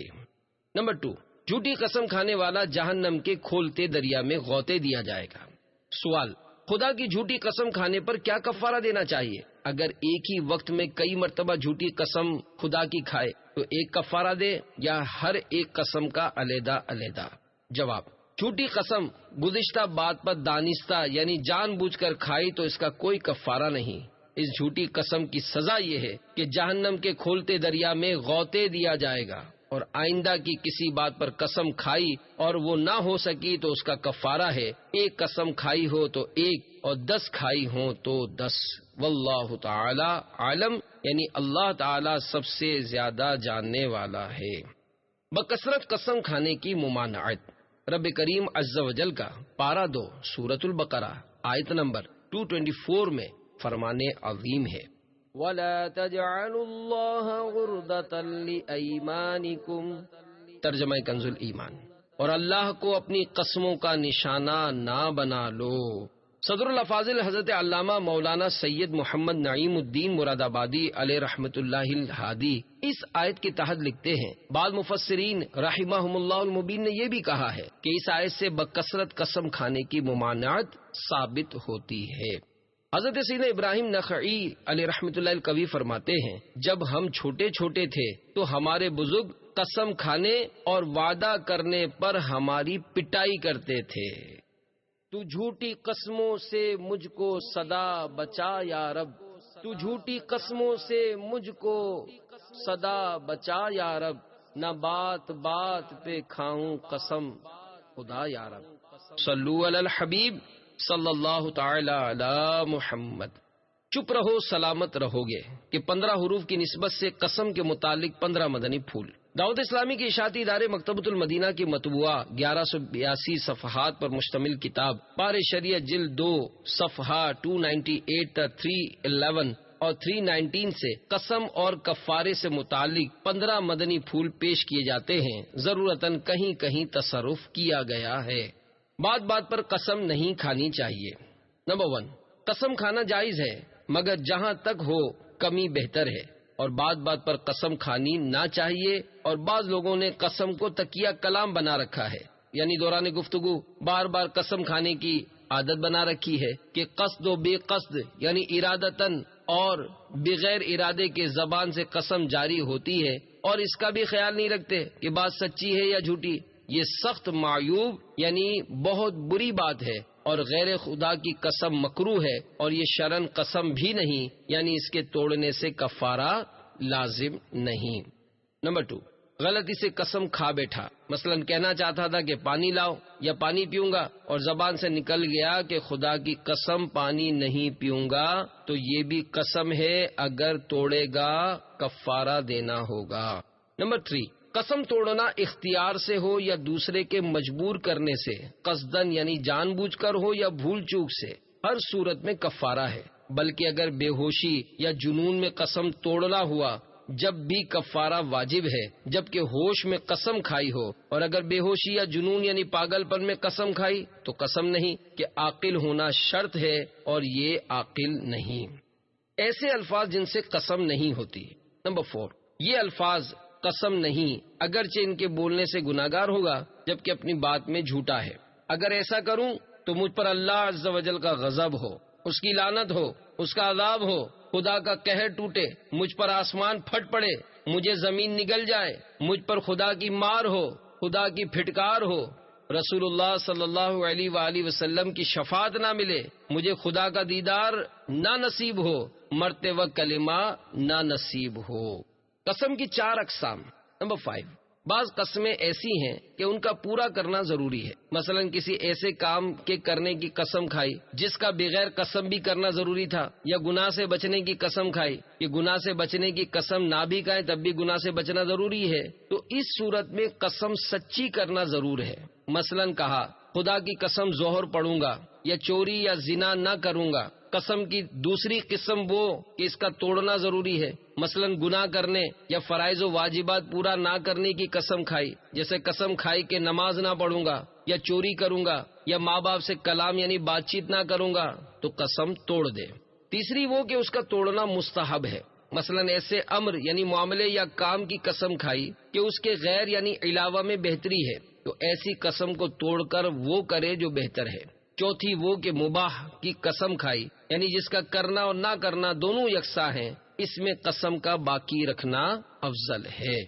نمبر 2، جھوٹی قسم کھانے والا جہنم کے کھولتے دریا میں غوطے دیا جائے گا۔ سوال، خدا کی جھوٹی قسم کھانے پر کیا کفارہ دینا چاہیے؟ اگر ایک ہی وقت میں کئی مرتبہ جھوٹی قسم خدا کی کھائے تو ایک کفارہ دے یا ہر ایک قسم کا علیحدہ علیحدہ؟ جواب، جھوٹی قسم گزشتہ بات پر دانستہ یعنی جان بوجھ کر کھائی تو اس کا کوئی کفارہ نہیں۔ اس جھوٹی قسم کی سزا یہ ہے کہ جہنم کے کھولتے دریا میں غوطے دیا جائے گا، اور آئندہ کی کسی بات پر قسم کھائی اور وہ نہ ہو سکی تو اس کا کفارہ ہے ایک قسم کھائی ہو تو ایک اور 10 کھائی ہوں تو 10۔ واللہ تعالی عالم، یعنی اللہ تعالی سب سے زیادہ جاننے والا ہے۔ بکثرت قسم کھانے کی ممانعت۔ رب کریم عز و جل کا پارہ 2 سورۃ البقرہ آیت نمبر 224 میں فرمان عظیم ہے، وَلَا تَجْعَلُوا اللَّهَ عُرْضَةً لِأَيْمَانِكُمْ، ترجمہ کنز الایمان، اور اللہ کو اپنی قسموں کا نشانہ نہ بنا لو۔ صدر الافاضل حضرت علامہ مولانا سید محمد نعیم الدین مراد آبادی علیہ رحمت اللہ الہادی اس آیت کے تحت لکھتے ہیں، بعض مفسرین رحمہم اللہ المبین نے یہ بھی کہا ہے کہ اس آیت سے بکثرت قسم کھانے کی ممانعت ثابت ہوتی ہے۔ حضرت سیدنا ابراہیم نخعی علیہ رحمۃ اللہ القوی فرماتے ہیں، جب ہم چھوٹے چھوٹے تھے تو ہمارے بزرگ قسم کھانے اور وعدہ کرنے پر ہماری پٹائی کرتے تھے۔ تو جھوٹی قسموں سے مجھ کو صدا بچا یا رب، تو جھوٹی قسموں سے مجھ کو صدا بچا یا رب، نہ بات بات پہ کھاؤں قسم خدا یا رب۔ صلو علی الحبیب صلی اللہ تعالی علی محمد۔ چپ رہو سلامت رہو گے کہ 15 حروف کی نسبت سے قسم کے متعلق 15 مدنی پھول۔ دعوت اسلامی کے اشاعتی ادارے مکتبۃ المدینہ کی مطبوعہ 1182 صفحات پر مشتمل کتاب پار شریعت جلد 2 صفحہ 298 تا 311 اور 319 سے قسم اور کفارے سے متعلق 15 مدنی پھول پیش کیے جاتے ہیں۔ ضرورتاً کہیں کہیں تصرف کیا گیا ہے۔ بات بات پر قسم نہیں کھانی چاہیے۔ نمبر 1، قسم کھانا جائز ہے مگر جہاں تک ہو کمی بہتر ہے، اور بات بات پر قسم کھانی نہ چاہیے۔ اور بعض لوگوں نے قسم کو تکیہ کلام بنا رکھا ہے، یعنی دوران گفتگو بار بار قسم کھانے کی عادت بنا رکھی ہے کہ قصد و بے قصد یعنی ارادتاً اور بغیر ارادے کے زبان سے قسم جاری ہوتی ہے، اور اس کا بھی خیال نہیں رکھتے کہ بات سچی ہے یا جھوٹی۔ یہ سخت معیوب یعنی بہت بری بات ہے، اور غیر خدا کی قسم مکروہ ہے، اور یہ شرعاً قسم بھی نہیں، یعنی اس کے توڑنے سے کفارہ لازم نہیں۔ نمبر 2، غلطی سے قسم کھا بیٹھا، مثلا کہنا چاہتا تھا کہ پانی لاؤ یا پانی پیوں گا، اور زبان سے نکل گیا کہ خدا کی قسم پانی نہیں پیوں گا، تو یہ بھی قسم ہے، اگر توڑے گا کفارہ دینا ہوگا۔ نمبر 3، قسم توڑنا اختیار سے ہو یا دوسرے کے مجبور کرنے سے، قصدن یعنی جان بوجھ کر ہو یا بھول چوک سے، ہر صورت میں کفارہ ہے، بلکہ اگر بے ہوشی یا جنون میں قسم توڑنا ہوا جب بھی کفارہ واجب ہے، جبکہ ہوش میں قسم کھائی ہو، اور اگر بے ہوشی یا جنون یعنی پاگل پن میں قسم کھائی تو قسم نہیں، کہ عاقل ہونا شرط ہے اور یہ عاقل نہیں۔ ایسے الفاظ جن سے قسم نہیں ہوتی۔ نمبر 4، یہ الفاظ قسم نہیں، اگرچہ ان کے بولنے سے گناہگار ہوگا جبکہ اپنی بات میں جھوٹا ہے۔ اگر ایسا کروں تو مجھ پر اللہ عز و جل کا غضب ہو، اس کی لعنت ہو، اس کا عذاب ہو، خدا کا قہر ٹوٹے، مجھ پر آسمان پھٹ پڑے، مجھے زمین نگل جائے، مجھ پر خدا کی مار ہو، خدا کی پھٹکار ہو، رسول اللہ صلی اللہ علیہ وآلہ وسلم کی شفاعت نہ ملے، مجھے خدا کا دیدار نہ نصیب ہو، مرتے وقت کلمہ نہ نصیب ہو۔ قسم کی 4 اقسام۔ نمبر 5، بعض قسمیں ایسی ہیں کہ ان کا پورا کرنا ضروری ہے، مثلا کسی ایسے کام کے کرنے کی قسم کھائی جس کا بغیر قسم بھی کرنا ضروری تھا، یا گناہ سے بچنے کی قسم کھائی کہ گناہ سے بچنے کی قسم نہ بھی کھائیں تب بھی گناہ سے بچنا ضروری ہے، تو اس صورت میں قسم سچی کرنا ضرور ہے۔ مثلا کہا خدا کی قسم ظہر پڑھوں گا، یا چوری یا زنا نہ کروں گا۔ قسم کی دوسری قسم وہ کہ اس کا توڑنا ضروری ہے، مثلا گناہ کرنے یا فرائض و واجبات پورا نہ کرنے کی قسم کھائی، جیسے قسم کھائی کہ نماز نہ پڑھوں گا، یا چوری کروں گا، یا ماں باپ سے کلام یعنی بات چیت نہ کروں گا، تو قسم توڑ دے۔ تیسری وہ کہ اس کا توڑنا مستحب ہے، مثلا ایسے امر یعنی معاملے یا کام کی قسم کھائی کہ اس کے غیر یعنی علاوہ میں بہتری ہے، تو ایسی قسم کو توڑ کر وہ کرے جو بہتر ہے۔ چوتھی وہ کہ مباح کی قسم کھائی، یعنی جس کا کرنا اور نہ کرنا دونوں یکساں ہیں، اس میں قسم کا باقی رکھنا افضل ہے۔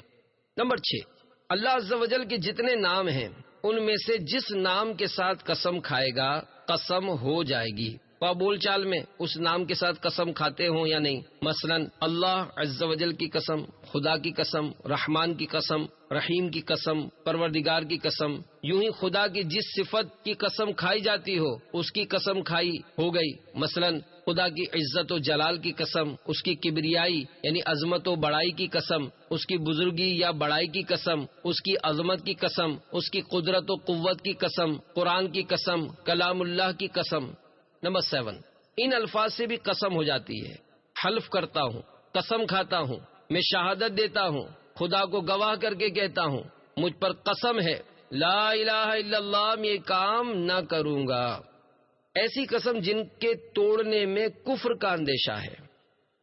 نمبر 6، اللہ عز و جل کے جتنے نام ہیں ان میں سے جس نام کے ساتھ قسم کھائے گا قسم ہو جائے گی، بول چال میں اس نام کے ساتھ قسم کھاتے ہوں یا نہیں، مثلا اللہ عز و جل کی قسم، خدا کی قسم، رحمان کی قسم، رحیم کی قسم، پروردگار کی قسم، یوں ہی خدا کی جس صفت کی قسم کھائی جاتی ہو اس کی قسم کھائی ہو گئی، مثلا خدا کی عزت و جلال کی قسم، اس کی کبریائی یعنی عظمت و بڑائی کی قسم، اس کی بزرگی یا بڑائی کی قسم، اس کی عظمت کی قسم، اس کی قدرت و قوت کی قسم، قرآن کی قسم، کلام اللہ کی قسم۔ نمبر 7، ان الفاظ سے بھی قسم ہو جاتی ہے، حلف کرتا ہوں، قسم کھاتا ہوں، میں شہادت دیتا ہوں، خدا کو گواہ کر کے کہتا ہوں، مجھ پر قسم ہے لا الہ الا اللہ میں یہ کام نہ کروں گا۔ ایسی قسم جن کے توڑنے میں کفر کا اندیشہ ہے۔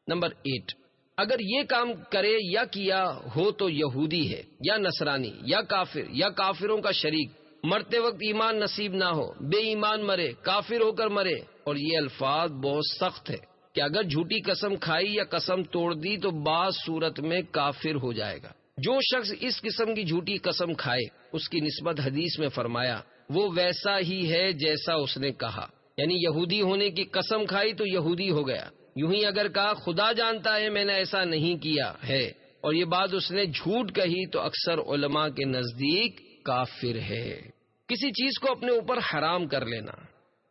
نمبر 8، اگر یہ کام کرے یا کیا ہو تو یہودی ہے یا نصرانی یا کافر یا کافروں کا شریک مرتے وقت ایمان نصیب نہ ہو، بے ایمان مرے، کافر ہو کر مرے۔ اور یہ الفاظ بہت سخت ہے کہ اگر جھوٹی قسم کھائی یا قسم توڑ دی تو بعض صورت میں کافر ہو جائے گا۔ جو شخص اس قسم کی جھوٹی قسم کھائے اس کی نسبت حدیث میں فرمایا وہ ویسا ہی ہے جیسا اس نے کہا، یعنی یہودی ہونے کی قسم کھائی تو یہودی ہو گیا۔ یوں ہی اگر کہا خدا جانتا ہے میں نے ایسا نہیں کیا ہے اور یہ بات اس نے جھوٹ کہی تو اکثر علماء کے نزدیک کافر ہے۔ کسی چیز کو اپنے اوپر حرام کر لینا۔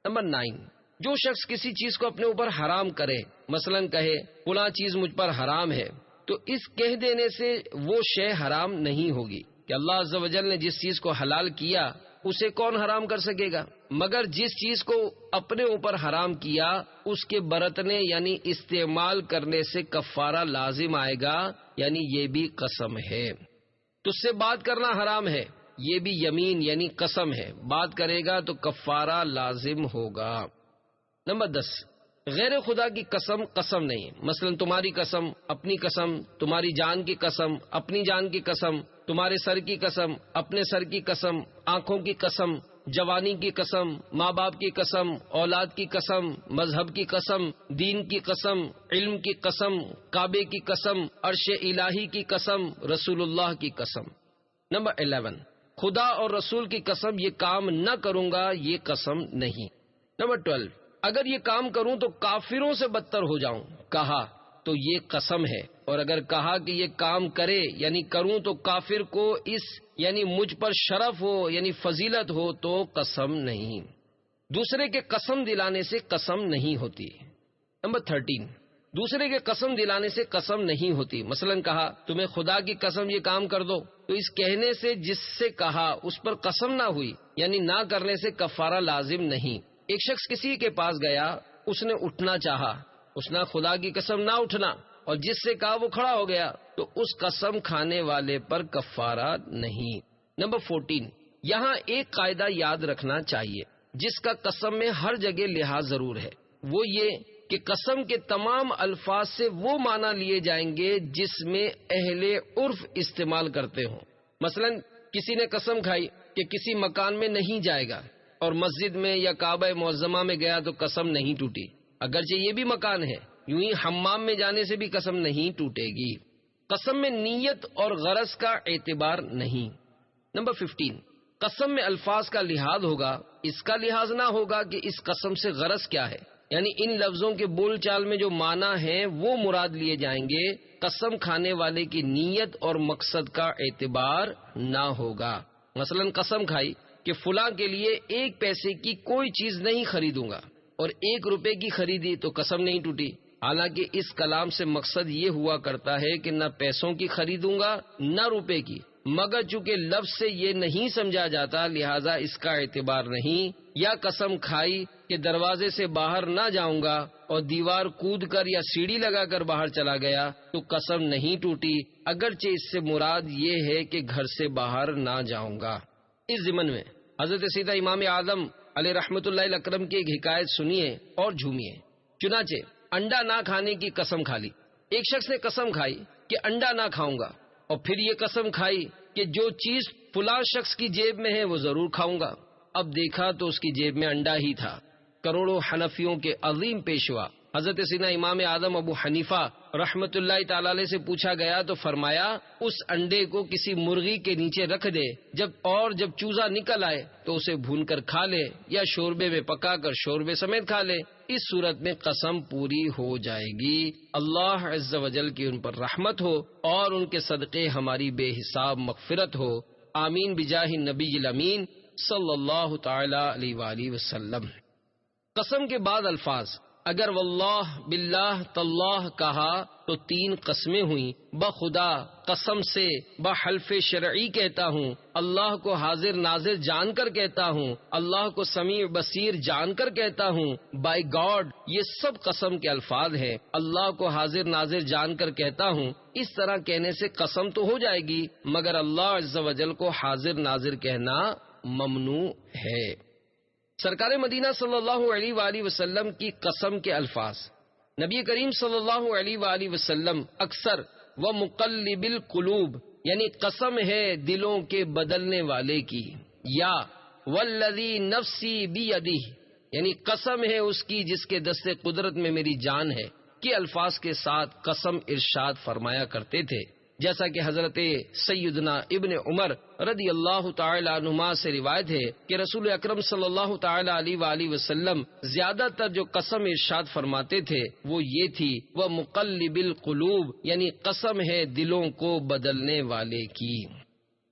نمبر 9، جو شخص کسی چیز کو اپنے اوپر حرام کرے، مثلا کہے فلاں چیز مجھ پر حرام ہے، تو اس کہہ دینے سے وہ شے حرام نہیں ہوگی کہ اللہ عز و جل نے جس چیز کو حلال کیا اسے کون حرام کر سکے گا، مگر جس چیز کو اپنے اوپر حرام کیا اس کے برتنے یعنی استعمال کرنے سے کفارہ لازم آئے گا، یعنی یہ بھی قسم ہے۔ تجھ سے بات کرنا حرام ہے، یہ بھی یمین یعنی قسم ہے، بات کرے گا تو کفارہ لازم ہوگا۔ نمبر 10، غیر خدا کی قسم قسم نہیں، مثلا تمہاری قسم، اپنی قسم، تمہاری جان کی قسم، اپنی جان کی قسم، تمہارے سر کی قسم، اپنے سر کی قسم، آنکھوں کی قسم، جوانی کی قسم، ماں باپ کی قسم، اولاد کی قسم، مذہب کی قسم، دین کی قسم، علم کی قسم، کعبے کی قسم، عرش الہی کی قسم، رسول اللہ کی قسم۔ نمبر 11، خدا اور رسول کی قسم یہ کام نہ کروں گا، یہ قسم نہیں۔ نمبر 12، اگر یہ کام کروں تو کافروں سے بدتر ہو جاؤں، کہا تو یہ قسم ہے، اور اگر کہا کہ یہ کام کرے یعنی کروں تو کافر کو اس یعنی مجھ پر شرف ہو یعنی فضیلت ہو تو قسم نہیں۔ دوسرے کے قسم دلانے سے قسم نہیں ہوتی۔ نمبر 13، دوسرے کے قسم دلانے سے قسم نہیں ہوتی، مثلا کہا تمہیں خدا کی قسم یہ کام کر دو، تو اس کہنے سے جس سے کہا اس پر قسم نہ ہوئی، یعنی نہ کرنے سے کفارہ لازم نہیں۔ ایک شخص کسی کے پاس گیا، اس نے اٹھنا چاہا، اس نے خدا کی قسم نہ اٹھنا، اور جس سے کہا وہ کھڑا ہو گیا، تو اس قسم کھانے والے پر کفارہ نہیں۔ نمبر 14، یہاں ایک قاعدہ یاد رکھنا چاہیے جس کا قسم میں ہر جگہ لحاظ ضرور ہے، وہ یہ کہ قسم کے تمام الفاظ سے وہ معنی لیے جائیں گے جس میں اہل عرف استعمال کرتے ہوں۔ مثلا کسی نے قسم کھائی کہ کسی مکان میں نہیں جائے گا، اور مسجد میں یا کعبہ معظمہ میں گیا تو قسم نہیں ٹوٹی، اگرچہ یہ بھی مکان ہے۔ یوں ہی حمام میں جانے سے بھی قسم نہیں ٹوٹے گی۔ قسم میں نیت اور غرض کا اعتبار نہیں۔ نمبر 15، قسم میں الفاظ کا لحاظ ہوگا، اس کا لحاظ نہ ہوگا کہ اس قسم سے غرض کیا ہے، یعنی ان لفظوں کے بول چال میں جو معنی ہیں وہ مراد لیے جائیں گے، قسم کھانے والے کی نیت اور مقصد کا اعتبار نہ ہوگا۔ مثلا قسم کھائی کہ فلاں کے لیے 1 پیسے کی کوئی چیز نہیں خریدوں گا، اور 1 روپے کی خریدی تو قسم نہیں ٹوٹی، حالانکہ اس کلام سے مقصد یہ ہوا کرتا ہے کہ نہ پیسوں کی خریدوں گا نہ روپے کی، مگر چونکہ لفظ سے یہ نہیں سمجھا جاتا لہذا اس کا اعتبار نہیں۔ یا قسم کھائی کہ دروازے سے باہر نہ جاؤں گا اور دیوار کود کر یا سیڑھی لگا کر باہر چلا گیا تو قسم نہیں ٹوٹی، اگرچہ اس سے مراد یہ ہے کہ گھر سے باہر نہ جاؤں گا۔ اس ضمن میں حضرت سیدنا امام اعظم علیہ رحمۃ اللہ اکرم کی ایک حکایت سنیے اور جھومیے۔ چنانچہ انڈا نہ کھانے کی قسم کھا لی۔ ایک شخص نے قسم کھائی کہ انڈا نہ کھاؤں گا، اور پھر یہ قسم کھائی کہ جو چیز فلاں شخص کی جیب میں ہے وہ ضرور کھاؤں گا۔ اب دیکھا تو اس کی جیب میں انڈا ہی تھا۔ کروڑوں حنفیوں کے عظیم پیشوا حضرت سیدنا امام اعظم ابو حنیفہ رحمت اللہ تعالی علیہ سے پوچھا گیا تو فرمایا اس انڈے کو کسی مرغی کے نیچے رکھ دے، جب چوزا نکل آئے تو اسے بھون کر کھا لے، یا شوربے میں پکا کر شوربے سمیت کھا لے، اس صورت میں قسم پوری ہو جائے گی۔ اللہ عز و جل کی ان پر رحمت ہو اور ان کے صدقے ہماری بے حساب مغفرت ہو، آمین بجاہ النبی الامین صلی اللہ تعالی علیہ وآلہ وسلم۔ قسم کے بعد الفاظ اگر واللہ باللہ تاللہ کہا تو 3 قسمیں ہوئیں، بخدا قسم سے، بحلف شرعی کہتا ہوں، اللہ کو حاضر ناظر جان کر کہتا ہوں، اللہ کو سمیع بصیر جان کر کہتا ہوں، بائی گاڈ، یہ سب قسم کے الفاظ ہیں۔ اللہ کو حاضر ناظر جان کر کہتا ہوں، اس طرح کہنے سے قسم تو ہو جائے گی مگر اللہ عز و جل کو حاضر ناظر کہنا ممنوع ہے۔ سرکار مدینہ صلی اللہ علیہ وآلہ وسلم کی قسم کے الفاظ، نبی کریم صلی اللہ علیہ وآلہ وسلم اکثر ومقلب القلوب، یعنی قسم ہے دلوں کے بدلنے والے کی، یا والذی نفسی بیدہ، یعنی قسم ہے اس کی جس کے دست قدرت میں میری جان ہے، کے الفاظ کے ساتھ قسم ارشاد فرمایا کرتے تھے، جیسا کہ حضرت سیدنا ابن عمر رضی اللہ تعالی عنہما سے روایت ہے کہ رسول اکرم صلی اللہ تعالی علیہ وآلہ وسلم زیادہ تر جو قسم ارشاد فرماتے تھے وہ یہ تھی، وہ مقلب القلوب، یعنی قسم ہے دلوں کو بدلنے والے کی۔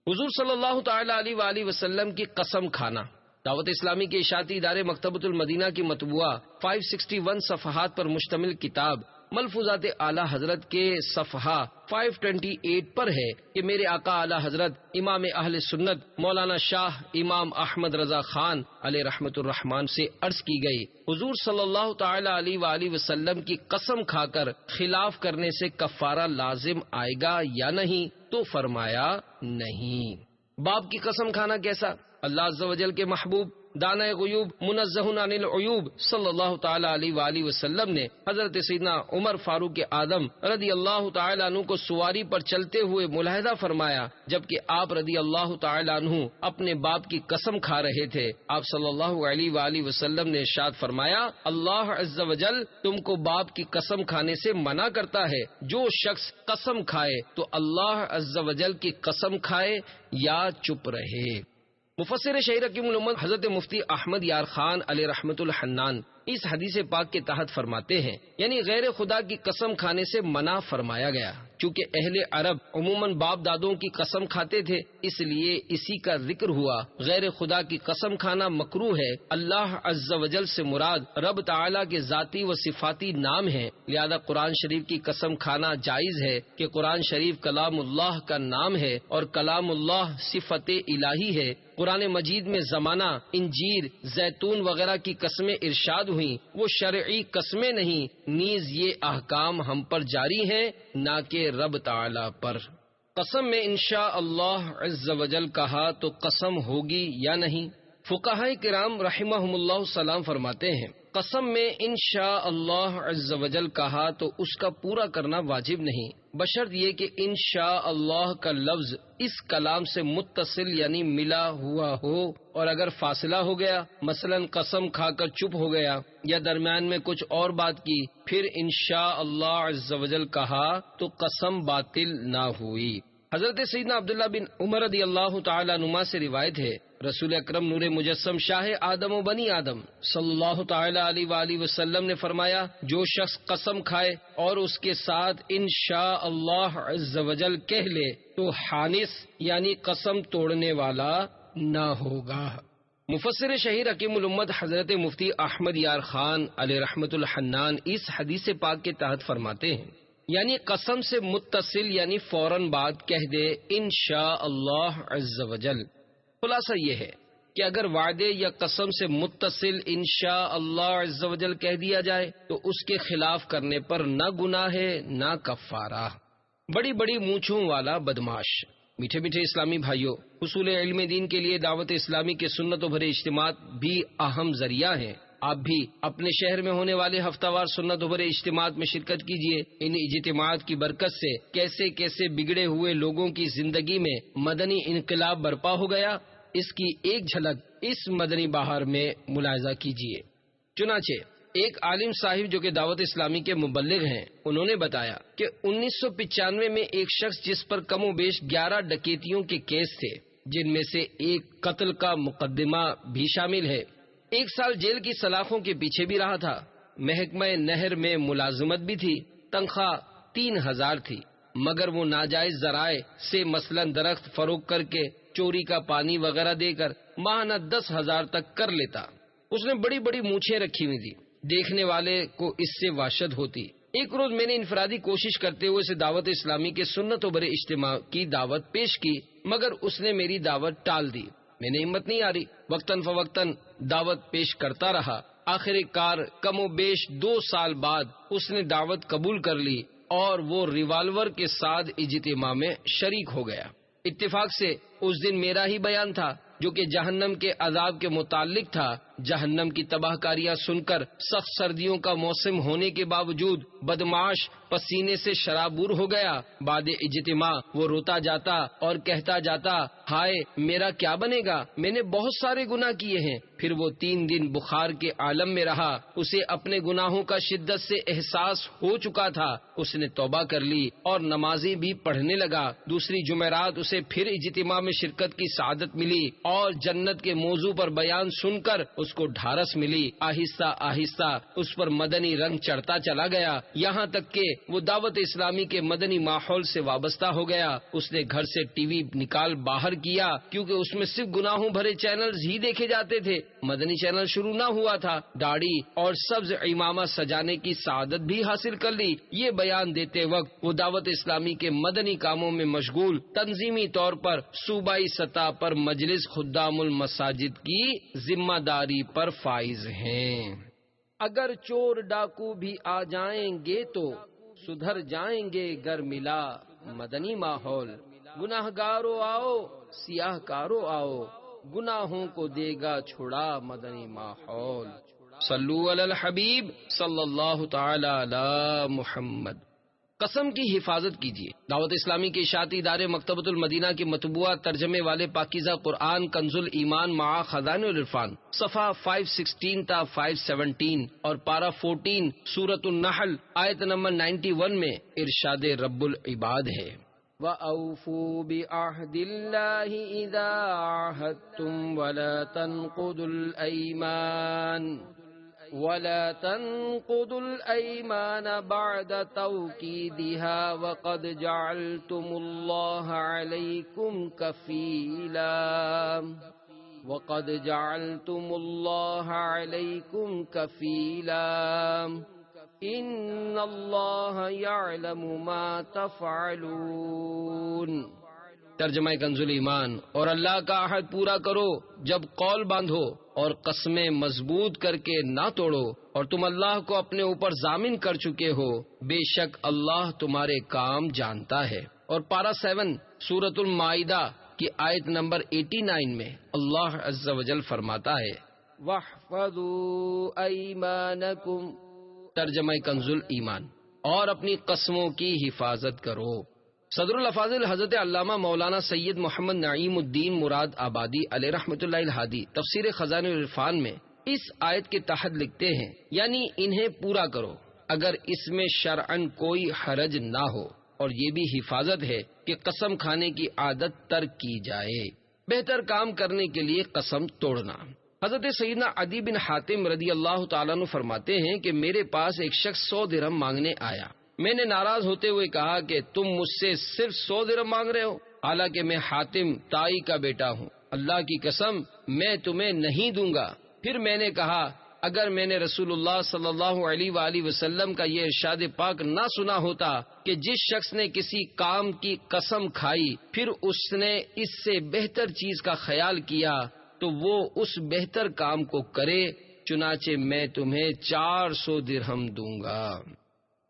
حضور صلی اللہ تعالی علیہ وآلہ وسلم کی قسم کھانا۔ دعوت اسلامی کے اشاعتی ادارے مکتبۃ المدینہ کی مطبوعہ 561 صفحات پر مشتمل کتاب ملفوظات اعلی حضرت کے صفحہ 528 پر ہے کہ میرے آقا اعلی حضرت امام اہل سنت مولانا شاہ امام احمد رضا خان علیہ رحمت الرحمان سے عرض کی گئی، حضور صلی اللہ تعالی علیہ وآلہ وسلم کی قسم کھا کر خلاف کرنے سے کفارہ لازم آئے گا یا نہیں؟ تو فرمایا نہیں۔ باپ کی قسم کھانا کیسا؟ اللہ عز و جل کے محبوب دانہ غیوب منزہ عن العیوب صلی اللہ تعالی علیہ وآلہ وسلم نے حضرت سیدنا عمر فاروق اعظم رضی اللہ تعالی عنہ کو سواری پر چلتے ہوئے ملاحظہ فرمایا، جبکہ آپ رضی اللہ تعالی عنہ اپنے باپ کی قسم کھا رہے تھے۔ آپ صلی اللہ علیہ وآلہ وسلم نے ارشاد فرمایا، اللہ عز و جل تم کو باپ کی قسم کھانے سے منع کرتا ہے، جو شخص قسم کھائے تو اللہ عز و جل کی قسم کھائے یا چپ رہے۔ مفسر شہیر حکیم الامت حضرت مفتی احمد یار خان علیہ رحمت الحنان اس حدیث پاک کے تحت فرماتے ہیں، یعنی غیر خدا کی قسم کھانے سے منع فرمایا گیا، چونکہ اہل عرب عموماً باپ دادوں کی قسم کھاتے تھے، اس لیے اسی کا ذکر ہوا۔ غیر خدا کی قسم کھانا مکروہ ہے۔ اللہ عز و جل سے مراد رب تعالی کے ذاتی و صفاتی نام ہیں، لہذا قرآن شریف کی قسم کھانا جائز ہے کہ قرآن شریف کلام اللہ کا نام ہے اور کلام اللہ صفت الہی ہے۔ قرآن مجید میں زمانہ، انجیر، زیتون وغیرہ کی قسمیں ارشاد ہوئیں، وہ شرعی قسمیں نہیں، نیز یہ احکام ہم پر جاری ہیں نہ کہ رب تعالی پر۔ قسم میں انشاء اللہ عز و جل کہا تو قسم ہوگی یا نہیں؟ فقہاء کرام رحمہم اللہ سلام فرماتے ہیں، قسم میں انشاء اللہ عز و جل کہا تو اس کا پورا کرنا واجب نہیں، بشرط یہ کہ انشاء اللہ کا لفظ اس کلام سے متصل یعنی ملا ہوا ہو، اور اگر فاصلہ ہو گیا، مثلا قسم کھا کر چپ ہو گیا یا درمیان میں کچھ اور بات کی، پھر انشاء اللہ عز و جل کہا تو قسم باطل نہ ہوئی۔ حضرت سیدنا عبداللہ بن عمر رضی اللہ تعالی عنہما سے روایت ہے، رسول اکرم نور مجسم شاہ آدم و بنی آدم صلی اللہ تعالی علیہ وآلہ وسلم نے فرمایا، جو شخص قسم کھائے اور اس کے ساتھ انشاء اللہ عز و جل کہہ لے تو حانث یعنی قسم توڑنے والا نہ ہوگا۔ مفسر شہیر حکیم الامت حضرت مفتی احمد یار خان علیہ رحمت الحنان اس حدیث پاک کے تحت فرماتے ہیں، یعنی قسم سے متصل یعنی فوراً بعد کہہ دے انشاء اللہ عز و جل۔ خلاصہ یہ ہے کہ اگر وعدے یا قسم سے متصل انشاء اللہ عز و جل کہہ دیا جائے تو اس کے خلاف کرنے پر نہ گناہ ہے نہ کفارہ۔ بڑی بڑی مونچھوں والا بدماش۔ میٹھے میٹھے اسلامی بھائیوں، حصول علم دین کے لیے دعوت اسلامی کے سنت و بھرے اجتماعات بھی اہم ذریعہ ہیں۔ آپ بھی اپنے شہر میں ہونے والے ہفتہ وار سنت و بھرے اجتماعات میں شرکت کیجیے۔ ان اجتماعات کی برکت سے کیسے کیسے بگڑے ہوئے لوگوں کی زندگی میں مدنی انقلاب برپا ہو گیا، اس کی ایک جھلک اس مدنی بہار میں ملاحظہ کیجیے۔ چنانچہ ایک عالم صاحب جو کہ دعوت اسلامی کے مبلغ ہیں، انہوں نے بتایا کہ 1995 میں ایک شخص جس پر کم و بیش 11 ڈکیتیوں کے کیس تھے، جن میں سے ایک قتل کا مقدمہ بھی شامل ہے، 1 سال جیل کی سلاخوں کے پیچھے بھی رہا تھا، محکمہ نہر میں ملازمت بھی تھی، تنخواہ 3000 تھی، مگر وہ ناجائز ذرائع سے مثلا درخت فروخت کر کے، چوری کا پانی وغیرہ دے کر ماہانہ 10,000 تک کر لیتا۔ اس نے بڑی بڑی مونچھیں رکھی ہوئی تھی، دیکھنے والے کو اس سے وحشت ہوتی۔ ایک روز میں نے انفرادی کوشش کرتے ہوئے اسے دعوت اسلامی کے سنت و بھرے اجتماع کی دعوت پیش کی، مگر اس نے میری دعوت ٹال دی۔ میں نے ہمت نہیں ہاری، وقتاً فوقتاً دعوت پیش کرتا رہا۔ آخر کار کم و بیش 2 سال بعد اس نے دعوت قبول کر لی اور وہ ریوالور کے ساتھ اجتماع میں شریک ہو گیا۔ اتفاق سے اس دن میرا ہی بیان تھا جو کہ جہنم کے عذاب کے متعلق تھا، جہنم کی تباہ کاریاں سن کر سخت سردیوں کا موسم ہونے کے باوجود بدمعاش پسینے سے شرابور ہو گیا۔ بعد اجتماع وہ روتا جاتا اور کہتا جاتا، ہائے میرا کیا بنے گا، میں نے بہت سارے گناہ کیے ہیں۔ پھر وہ 3 دن بخار کے عالم میں رہا۔ اسے اپنے گناہوں کا شدت سے احساس ہو چکا تھا۔ اس نے توبہ کر لی اور نمازیں بھی پڑھنے لگا۔ دوسری جمعرات اسے پھر اجتماع میں شرکت کی سعادت ملی اور جنت کے موضوع پر بیان سن کر اس کو ڈھارس ملی۔ آہستہ آہستہ اس پر مدنی رنگ چڑھتا چلا گیا، یہاں تک کہ وہ دعوت اسلامی کے مدنی ماحول سے وابستہ ہو گیا۔ اس نے گھر سے ٹی وی نکال باہر کیا، کیونکہ اس میں صرف گناہوں بھرے چینلز ہی دیکھے جاتے تھے، مدنی چینل شروع نہ ہوا تھا۔ داڑھی اور سبز عمامہ سجانے کی سعادت بھی حاصل کر لی۔ یہ بیان دیتے وقت وہ دعوت اسلامی کے مدنی کاموں میں مشغول، تنظیمی طور پر صوبائی سطح پر مجلس خدام المساجد کی ذمہ داری پر فائز ہیں۔ اگر چور ڈاکو بھی آ جائیں گے تو سدھر جائیں گے گر ملا مدنی ماحول۔ گناہ گارو آؤ، سیاہ کارو آؤ، گناہوں کو دے گا چھڑا مدنی ماحول۔ صلو علی الحبیب صلی اللہ تعالی علی محمد۔ قسم کی حفاظت کیجیے۔ دعوت اسلامی کے اشاعتی ادارے مکتبۃ المدینہ کے مطبوعہ ترجمے والے پاکیزہ قرآن کنز الایمان مع خزائن العرفان صفحہ 516 تا 517 اور پارہ 14 سورۃ النحل آیت نمبر 91 میں ارشاد رب العباد ہے، وَأَوْفُوا بِعَهْدِ اللَّهِ إِذَا عَاهَدتُّمْ وَلَا تَنقُضُوا الْأَيْمَانَ بَعْدَ تَوْكِيدِهَا وَقَدْ جَعَلْتُمُ اللَّهَ عَلَيْكُمْ كَفِيلًا إِنَّ اللَّهَ يَعْلَمُ مَا تَفْعَلُونَ۔ ترجمہ کنز الایمان، اور اللہ کا عہد پورا کرو جب قول باندھو، اور قسمیں مضبوط کر کے نہ توڑو، اور تم اللہ کو اپنے اوپر ضامن کر چکے ہو، بے شک اللہ تمہارے کام جانتا ہے۔ اور پارہ 7 سورۃ المائدہ کی آیت نمبر 89 میں اللہ عز و جل فرماتا ہے، وَاحْفَظُوا أَيْمَانَكُمْ، ترجمہ کنز الایمان، اور اپنی قسموں کی حفاظت کرو۔ صدر الافاضل حضرت علامہ مولانا سید محمد نعیم الدین مراد آبادی علیہ رحمۃ اللہ الہادی تفسیر خزائن العرفان میں اس آیت کے تحت لکھتے ہیں، یعنی انہیں پورا کرو اگر اس میں شرعن کوئی حرج نہ ہو، اور یہ بھی حفاظت ہے کہ قسم کھانے کی عادت ترک کی جائے۔ بہتر کام کرنے کے لیے قسم توڑنا۔ حضرت سیدنا عدی بن حاتم رضی اللہ تعالیٰ عنہ فرماتے ہیں کہ میرے پاس ایک شخص 100 درہم مانگنے آیا۔ میں نے ناراض ہوتے ہوئے کہا کہ تم مجھ سے صرف 100 درہم مانگ رہے ہو، حالانکہ میں حاتم تائی کا بیٹا ہوں، اللہ کی قسم میں تمہیں نہیں دوں گا۔ پھر میں نے کہا، اگر میں نے رسول اللہ صلی اللہ علیہ وآلہ وسلم کا یہ ارشاد پاک نہ سنا ہوتا کہ جس شخص نے کسی کام کی قسم کھائی پھر اس نے اس سے بہتر چیز کا خیال کیا تو وہ اس بہتر کام کو کرے، چنانچہ میں تمہیں 400 درہم دوں گا۔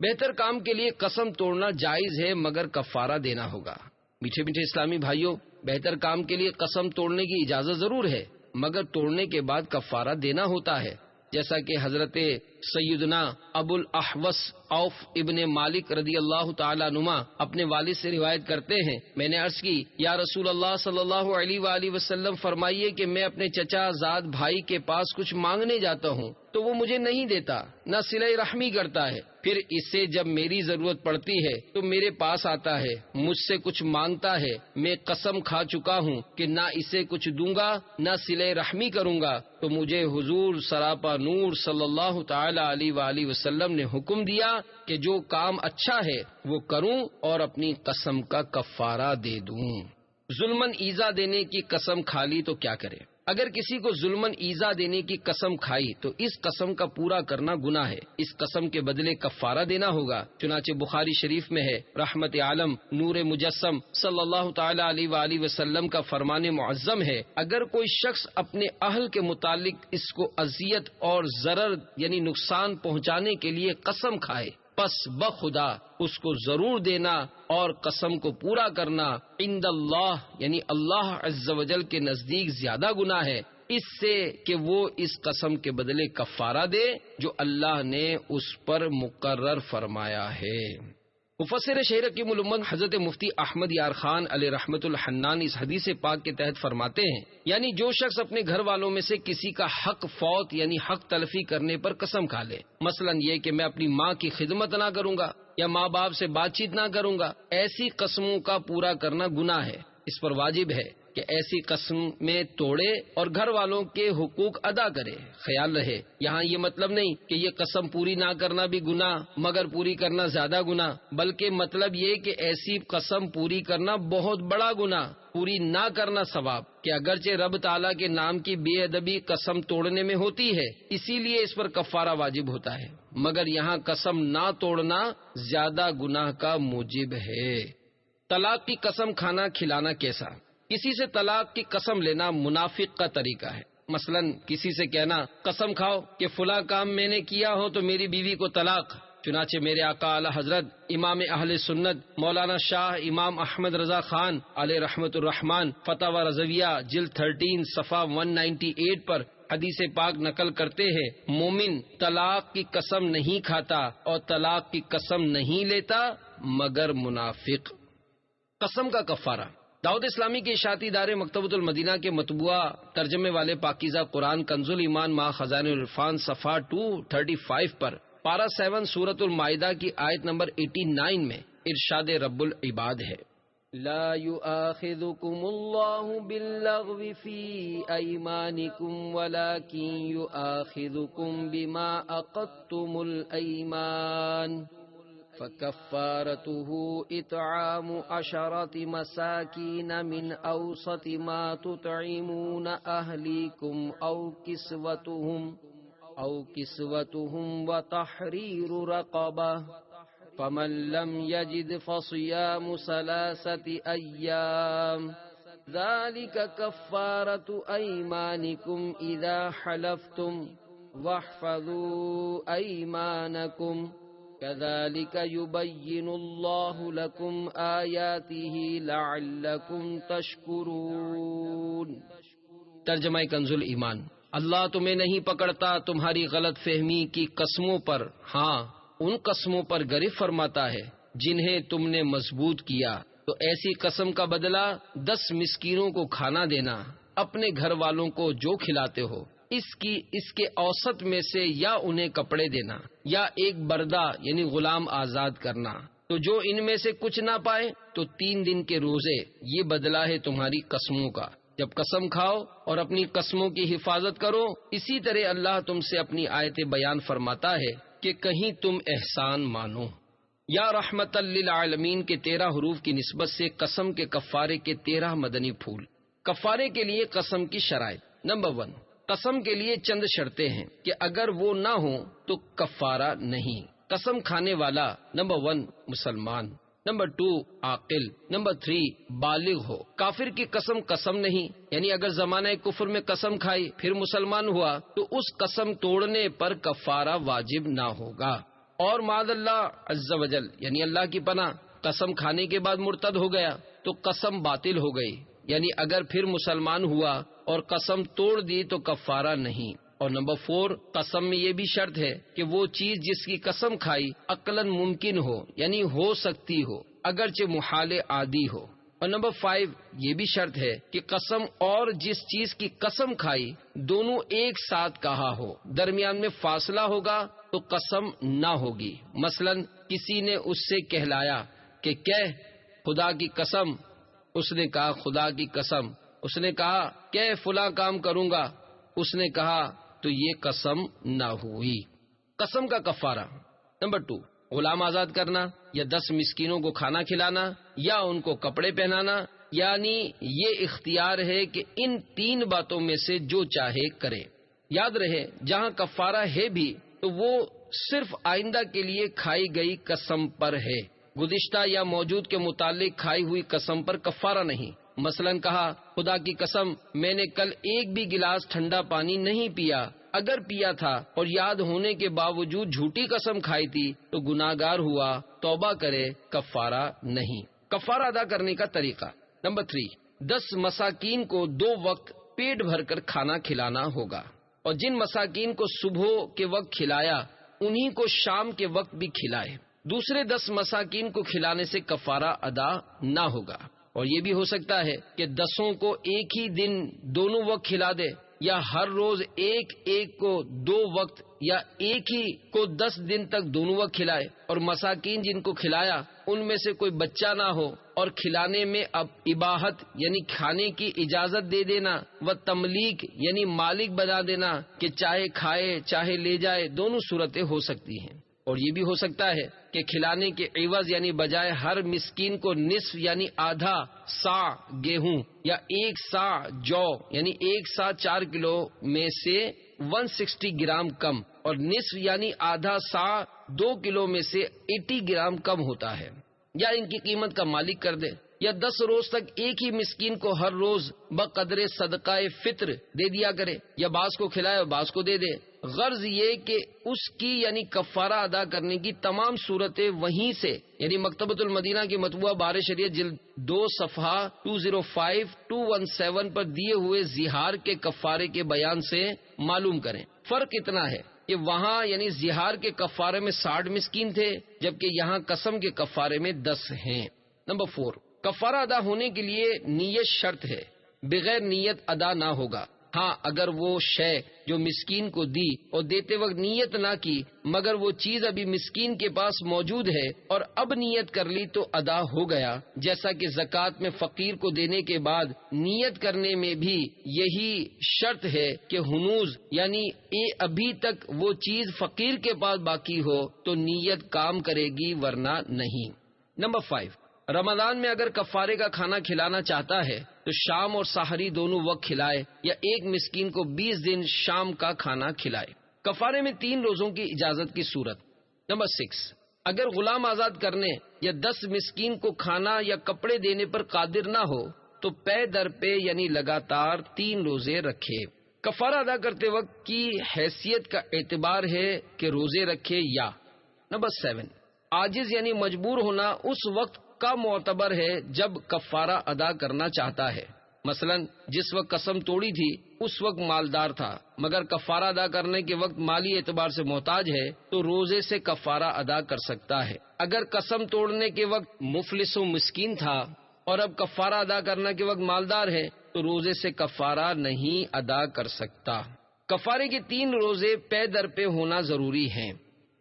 بہتر کام کے لیے قسم توڑنا جائز ہے، مگر کفارہ دینا ہوگا۔ میٹھے میٹھے اسلامی بھائیوں، بہتر کام کے لیے قسم توڑنے کی اجازت ضرور ہے، مگر توڑنے کے بعد کفارہ دینا ہوتا ہے، جیسا کہ حضرت سیدنا ابو الاحوص عوف ابن مالک رضی اللہ تعالیٰ عنہ اپنے والد سے روایت کرتے ہیں، میں نے عرض کی، یا رسول اللہ صلی اللہ علیہ وآلہ وسلم فرمائیے کہ میں اپنے چچا زاد بھائی کے پاس کچھ مانگنے جاتا ہوں تو وہ مجھے نہیں دیتا، نہ صلہ رحمی کرتا ہے، پھر اس سے جب میری ضرورت پڑتی ہے تو میرے پاس آتا ہے، مجھ سے کچھ مانگتا ہے، میں قسم کھا چکا ہوں کہ نہ اسے کچھ دوں گا نہ صلہ رحمی کروں گا، تو مجھے حضور سراپا نور صلی اللہ تعالی علیہ وآلہ وسلم نے حکم دیا کہ جو کام اچھا ہے وہ کروں اور اپنی قسم کا کفارہ دے دوں۔ ظلمن ایذا دینے کی قسم کھا لی تو کیا کرے؟ اگر کسی کو ظلمن ایذا دینے کی قسم کھائی تو اس قسم کا پورا کرنا گناہ ہے، اس قسم کے بدلے کفارہ دینا ہوگا، چنانچہ بخاری شریف میں ہے، رحمت عالم نور مجسم صلی اللہ تعالی علیہ وآلہ وسلم کا فرمان معظم ہے، اگر کوئی شخص اپنے اہل کے متعلق اس کو اذیت اور ضرر یعنی نقصان پہنچانے کے لیے قسم کھائے، پس بخدا اس کو ضرور دینا اور قسم کو پورا کرنا عند اللہ یعنی اللہ عز و جل کے نزدیک زیادہ گناہ ہے، اس سے کہ وہ اس قسم کے بدلے کفارہ دے جو اللہ نے اس پر مقرر فرمایا ہے۔ مفسر شہر حکیم الامت حضرت مفتی احمد یار خان علیہ رحمت الحنان اس حدیث پاک کے تحت فرماتے ہیں، یعنی جو شخص اپنے گھر والوں میں سے کسی کا حق فوت یعنی حق تلفی کرنے پر قسم کھا لے، مثلا یہ کہ میں اپنی ماں کی خدمت نہ کروں گا یا ماں باپ سے بات چیت نہ کروں گا، ایسی قسموں کا پورا کرنا گناہ ہے۔ اس پر واجب ہے کہ ایسی قسم میں توڑے اور گھر والوں کے حقوق ادا کرے۔ خیال رہے یہاں یہ مطلب نہیں کہ یہ قسم پوری نہ کرنا بھی گناہ مگر پوری کرنا زیادہ گناہ، بلکہ مطلب یہ کہ ایسی قسم پوری کرنا بہت بڑا گناہ، پوری نہ کرنا ثواب، کہ اگرچہ رب تعالیٰ کے نام کی بے ادبی قسم توڑنے میں ہوتی ہے اسی لیے اس پر کفارہ واجب ہوتا ہے، مگر یہاں قسم نہ توڑنا زیادہ گناہ کا موجب ہے۔ طلاق کی قسم کھانا کھلانا کیسا؟ کسی سے طلاق کی قسم لینا منافق کا طریقہ ہے۔ مثلا کسی سے کہنا قسم کھاؤ کہ فلاں کام میں نے کیا ہو تو میری بیوی کو طلاق۔ چنانچہ میرے آقا اعلی حضرت امام اہل سنت مولانا شاہ امام احمد رضا خان علیہ رحمت الرحمان فتاوی رضویہ جلد 13 صفحہ 198 پر حدیث پاک نقل کرتے ہیں، مومن طلاق کی قسم نہیں کھاتا اور طلاق کی قسم نہیں لیتا مگر منافق۔ قسم کا کفارہ۔ دعوت اسلامی کے اشاعتی ادارے مکتبۃ المدینہ کے مطبوعہ ترجمے والے پاکیزہ قرآن کنز الایمان مع خزائن العرفان صفحہ 235 پر پارہ 7 سورۃ المائدہ کی آیت نمبر 89 میں ارشاد رب العباد ہے، لا يؤاخذكم الله باللغو في أيمانكم ولكن يؤاخذكم بما عقدتم الأيمان فكفارته إطعام 10 مساكين من أوسط ما تطعمون أهليكم أو كسوتهم وتحرير رقبة فمن لم يجد فصيام 3 أيام ذلك كفارة أيمانكم إذا حلفتم واحفظوا أيمانكم كذلك يبين الله لكم آياته لعلكم تشكرون۔ ترجمہ کنز الایمان۔ اللہ تمہیں نہیں پکڑتا تمہاری غلط فہمی کی قسموں پر، ہاں ان قسموں پر گرفت فرماتا ہے جنہیں تم نے مضبوط کیا، تو ایسی قسم کا بدلہ 10 مسکینوں کو کھانا دینا، اپنے گھر والوں کو جو کھلاتے ہو اس کے اوسط میں سے، یا انہیں کپڑے دینا یا ایک بردہ یعنی غلام آزاد کرنا، تو جو ان میں سے کچھ نہ پائے تو 3 دن کے روزے، یہ بدلہ ہے تمہاری قسموں کا۔ جب قسم کھاؤ اور اپنی قسموں کی حفاظت کرو، اسی طرح اللہ تم سے اپنی آیتیں بیان فرماتا ہے کہ کہیں تم احسان مانو۔ یا رحمت للعالمین کے 13 حروف کی نسبت سے قسم کے کفارے کے 13 مدنی پھول۔ کفارے کے لیے قسم کی شرائط۔ نمبر 1، قسم کے لیے چند شرطیں ہیں کہ اگر وہ نہ ہوں تو کفارہ نہیں۔ قسم کھانے والا نمبر 1 مسلمان، نمبر 2 عاقل، نمبر 3 بالغ ہو۔ کافر کی قسم نہیں، یعنی اگر زمانہ کفر میں قسم کھائی پھر مسلمان ہوا تو اس قسم توڑنے پر کفارہ واجب نہ ہوگا۔ اور معاذ اللہ عز وجل یعنی اللہ کی پناہ، قسم کھانے کے بعد مرتد ہو گیا تو قسم باطل ہو گئی، یعنی اگر پھر مسلمان ہوا اور قسم توڑ دی تو کفارہ نہیں۔ اور نمبر 4، قسم میں یہ بھی شرط ہے کہ وہ چیز جس کی قسم کھائی عقلاً ممکن ہو، یعنی ہو سکتی ہو اگرچہ محال عادی ہو۔ اور نمبر 5، یہ بھی شرط ہے کہ قسم اور جس چیز کی قسم کھائی دونوں ایک ساتھ کہا ہو، درمیان میں فاصلہ ہوگا تو قسم نہ ہوگی۔ مثلا کسی نے اس سے کہلایا کہ کہہ خدا کی قسم، اس نے کہا خدا کی قسم، اس نے کہا کہ فلاں کام کروں گا، اس نے کہا تو یہ قسم نہ ہوئی۔ قسم کا کفارہ۔ نمبر 2، غلام آزاد کرنا یا 10 مسکینوں کو کھانا کھلانا یا ان کو کپڑے پہنانا، یعنی یہ اختیار ہے کہ ان 3 باتوں میں سے جو چاہے کرے۔ یاد رہے جہاں کفارہ ہے بھی تو وہ صرف آئندہ کے لیے کھائی گئی قسم پر ہے، گزشتہ یا موجود کے متعلق کھائی ہوئی قسم پر کفارہ نہیں۔ مثلا کہا خدا کی قسم میں نے کل ایک بھی گلاس ٹھنڈا پانی نہیں پیا، اگر پیا تھا اور یاد ہونے کے باوجود جھوٹی قسم کھائی تھی تو گناہگار ہوا، توبہ کرے، کفارہ نہیں۔ کفارہ ادا کرنے کا طریقہ۔ نمبر 3، 10 مساکین کو 2 وقت پیٹ بھر کر کھانا کھلانا ہوگا، اور جن مساکین کو صبح کے وقت کھلایا انہی کو شام کے وقت بھی کھلائے۔ دوسرے 10 مساکین کو کھلانے سے کفارہ ادا نہ ہوگا۔ اور یہ بھی ہو سکتا ہے کہ 10 کو ایک ہی دن دونوں وقت کھلا دے، یا ہر روز ایک کو 2 وقت، یا ایک ہی کو 10 دن تک دونوں وقت کھلائے، اور مساکین جن کو کھلایا ان میں سے کوئی بچہ نہ ہو، اور کھلانے میں اب اباحت یعنی کھانے کی اجازت دے دینا، و تملیک یعنی مالک بنا دینا کہ چاہے کھائے چاہے لے جائے، دونوں صورتیں ہو سکتی ہیں۔ اور یہ بھی ہو سکتا ہے کہ کھلانے کے عوض یعنی بجائے ہر مسکین کو نصف یعنی آدھا سا گیہوں، یا 1 سا جو یعنی 1 سا 4 کلو میں سے 160 گرام کم، اور نصف یعنی آدھا سا 2 کلو میں سے 80 گرام کم ہوتا ہے، یا ان کی قیمت کا مالک کر دے، یا 10 روز تک ایک ہی مسکین کو ہر روز بقدر صدقہ فطر دے دیا کرے، یا بعض کو کھلائے اور بعض کو دے دے۔ غرض یہ کہ اس کی یعنی کفارہ ادا کرنے کی تمام صورتیں وہیں سے یعنی مکتبۃ المدینہ کی مطبوعہ بہار شریعت جلد 2 صفحہ 205-217 پر دیے ہوئے زہار کے کفارے کے بیان سے معلوم کریں۔ فرق اتنا ہے کہ وہاں یعنی زہار کے کفارے میں 60 مسکین تھے، جبکہ یہاں قسم کے کفارے میں 10 ہیں۔ نمبر 4، کفارہ ادا ہونے کے لیے نیت شرط ہے، بغیر نیت ادا نہ ہوگا۔ ہاں، اگر وہ شے جو مسکین کو دی اور دیتے وقت نیت نہ کی، مگر وہ چیز ابھی مسکین کے پاس موجود ہے اور اب نیت کر لی تو ادا ہو گیا، جیسا کہ زکوٰۃ میں فقیر کو دینے کے بعد نیت کرنے میں بھی یہی شرط ہے کہ ہنوز یعنی ابھی تک وہ چیز فقیر کے پاس باقی ہو تو نیت کام کرے گی، ورنہ نہیں۔ نمبر 5، رمضان میں اگر کفارے کا کھانا کھلانا چاہتا ہے تو شام اور سحری دونوں وقت کھلائے، یا ایک مسکین کو 20 دن شام کا کھانا کھلائے۔ کفارے میں 3 روزوں کی اجازت کی صورت۔ نمبر 6، اگر غلام آزاد کرنے یا 10 مسکین کو کھانا یا کپڑے دینے پر قادر نہ ہو تو پے در پے یعنی لگاتار 3 روزے رکھے۔ کفارہ ادا کرتے وقت کی حیثیت کا اعتبار ہے کہ روزے رکھے یا۔ نمبر 7، عاجز یعنی مجبور ہونا اس وقت کا معتبر ہے جب کفارہ ادا کرنا چاہتا ہے۔ مثلا جس وقت قسم توڑی تھی اس وقت مالدار تھا، مگر کفارہ ادا کرنے کے وقت مالی اعتبار سے محتاج ہے تو روزے سے کفارہ ادا کر سکتا ہے۔ اگر قسم توڑنے کے وقت مفلس و مسکین تھا اور اب کفارہ ادا کرنے کے وقت مالدار ہے تو روزے سے کفارہ نہیں ادا کر سکتا۔ کفارے کے 3 روزے پے در پے ہونا ضروری ہیں۔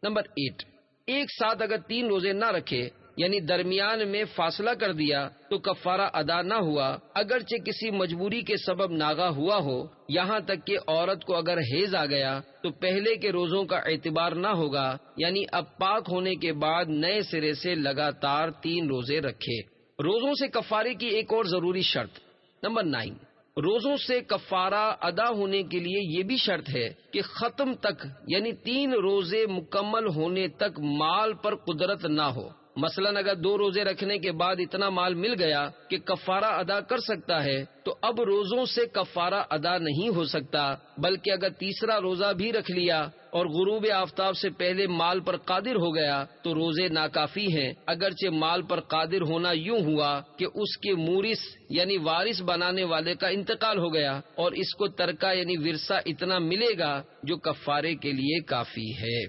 نمبر 8، ایک ساتھ اگر 3 روزے نہ رکھے یعنی درمیان میں فاصلہ کر دیا تو کفارہ ادا نہ ہوا، اگرچہ کسی مجبوری کے سبب ناغہ ہوا ہو۔ یہاں تک کہ عورت کو اگر حیض آ گیا تو پہلے کے روزوں کا اعتبار نہ ہوگا، یعنی اب پاک ہونے کے بعد نئے سرے سے لگاتار 3 روزے رکھے۔ روزوں سے کفارے کی ایک اور ضروری شرط۔ نمبر 9، روزوں سے کفارہ ادا ہونے کے لیے یہ بھی شرط ہے کہ ختم تک یعنی 3 روزے مکمل ہونے تک مال پر قدرت نہ ہو۔ مثلا اگر 2 روزے رکھنے کے بعد اتنا مال مل گیا کہ کفارہ ادا کر سکتا ہے تو اب روزوں سے کفارہ ادا نہیں ہو سکتا، بلکہ اگر تیسرا روزہ بھی رکھ لیا اور غروب آفتاب سے پہلے مال پر قادر ہو گیا تو روزے ناکافی ہیں، اگرچہ مال پر قادر ہونا یوں ہوا کہ اس کے مورث یعنی وارث بنانے والے کا انتقال ہو گیا اور اس کو ترکہ یعنی ورثہ اتنا ملے گا جو کفارے کے لیے کافی ہے۔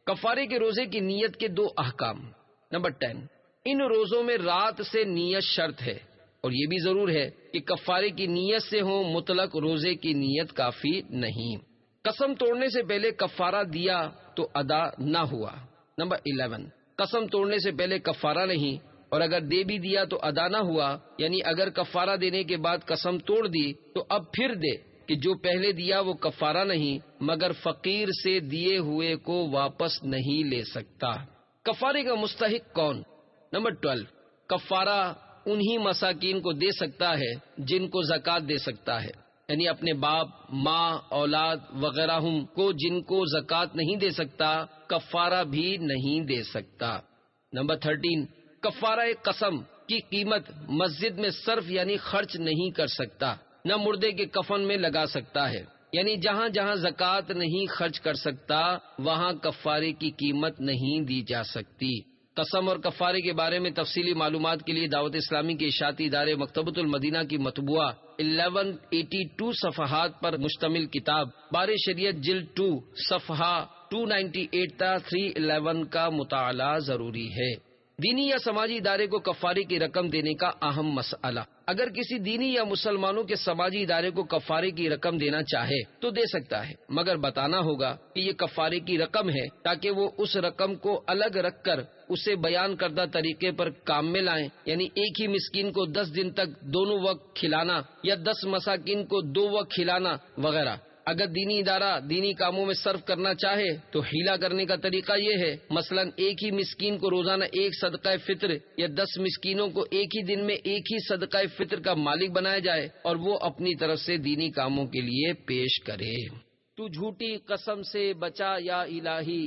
کفارے کے روزے کی نیت کے 2 احکام۔ نمبر 10، ان روزوں میں رات سے نیت شرط ہے، اور یہ بھی ضرور ہے کہ کفارے کی نیت سے ہو، مطلق روزے کی نیت کافی نہیں۔ قسم توڑنے سے پہلے کفارہ دیا تو ادا نہ ہوا۔ نمبر 11، قسم توڑنے سے پہلے کفارہ نہیں، اور اگر دے بھی دیا تو ادا نہ ہوا، یعنی اگر کفارہ دینے کے بعد قسم توڑ دی تو اب پھر دے کہ جو پہلے دیا وہ کفارہ نہیں، مگر فقیر سے دیے ہوئے کو واپس نہیں لے سکتا۔ کفارے کا مستحق کون؟ نمبر 12، کفارہ انہی مساکین کو دے سکتا ہے جن کو زکوٰۃ دے سکتا ہے، یعنی اپنے باپ، ماں، اولاد وغیرہ کو جن کو زکوٰۃ نہیں دے سکتا، کفارہ بھی نہیں دے سکتا۔ نمبر 13، کفارہ قسم کی قیمت مسجد میں صرف یعنی خرچ نہیں کر سکتا، نہ مردے کے کفن میں لگا سکتا ہے، یعنی جہاں جہاں زکوٰۃ نہیں خرچ کر سکتا وہاں کفارے کی قیمت نہیں دی جا سکتی۔ قسم اور کفارے کے بارے میں تفصیلی معلومات کے لیے دعوت اسلامی کے اشاعتی ادارے مکتبۃ المدینہ کی مطبوعہ 1182 صفحات پر مشتمل کتاب بار شریعت جلد 2 صفحہ 298 تا 311 کا مطالعہ ضروری ہے۔ دینی یا سماجی ادارے کو کفارے کی رقم دینے کا اہم مسئلہ۔ اگر کسی دینی یا مسلمانوں کے سماجی ادارے کو کفارے کی رقم دینا چاہے تو دے سکتا ہے، مگر بتانا ہوگا کہ یہ کفارے کی رقم ہے تاکہ وہ اس رقم کو الگ رکھ کر اسے بیان کردہ طریقے پر کام میں لائیں، یعنی ایک ہی مسکین کو 10 دن تک دونوں وقت کھلانا یا 10 مساکین کو 2 وقت کھلانا وغیرہ۔ اگر دینی ادارہ دینی کاموں میں صرف کرنا چاہے تو حیلہ کرنے کا طریقہ یہ ہے، مثلا ایک ہی مسکین کو روزانہ ایک صدقہ فطر یا 10 مسکینوں کو ایک ہی دن میں ایک ہی صدقہ فطر کا مالک بنایا جائے اور وہ اپنی طرف سے دینی کاموں کے لیے پیش کرے۔ تو جھوٹی قسم سے بچا یا الہی،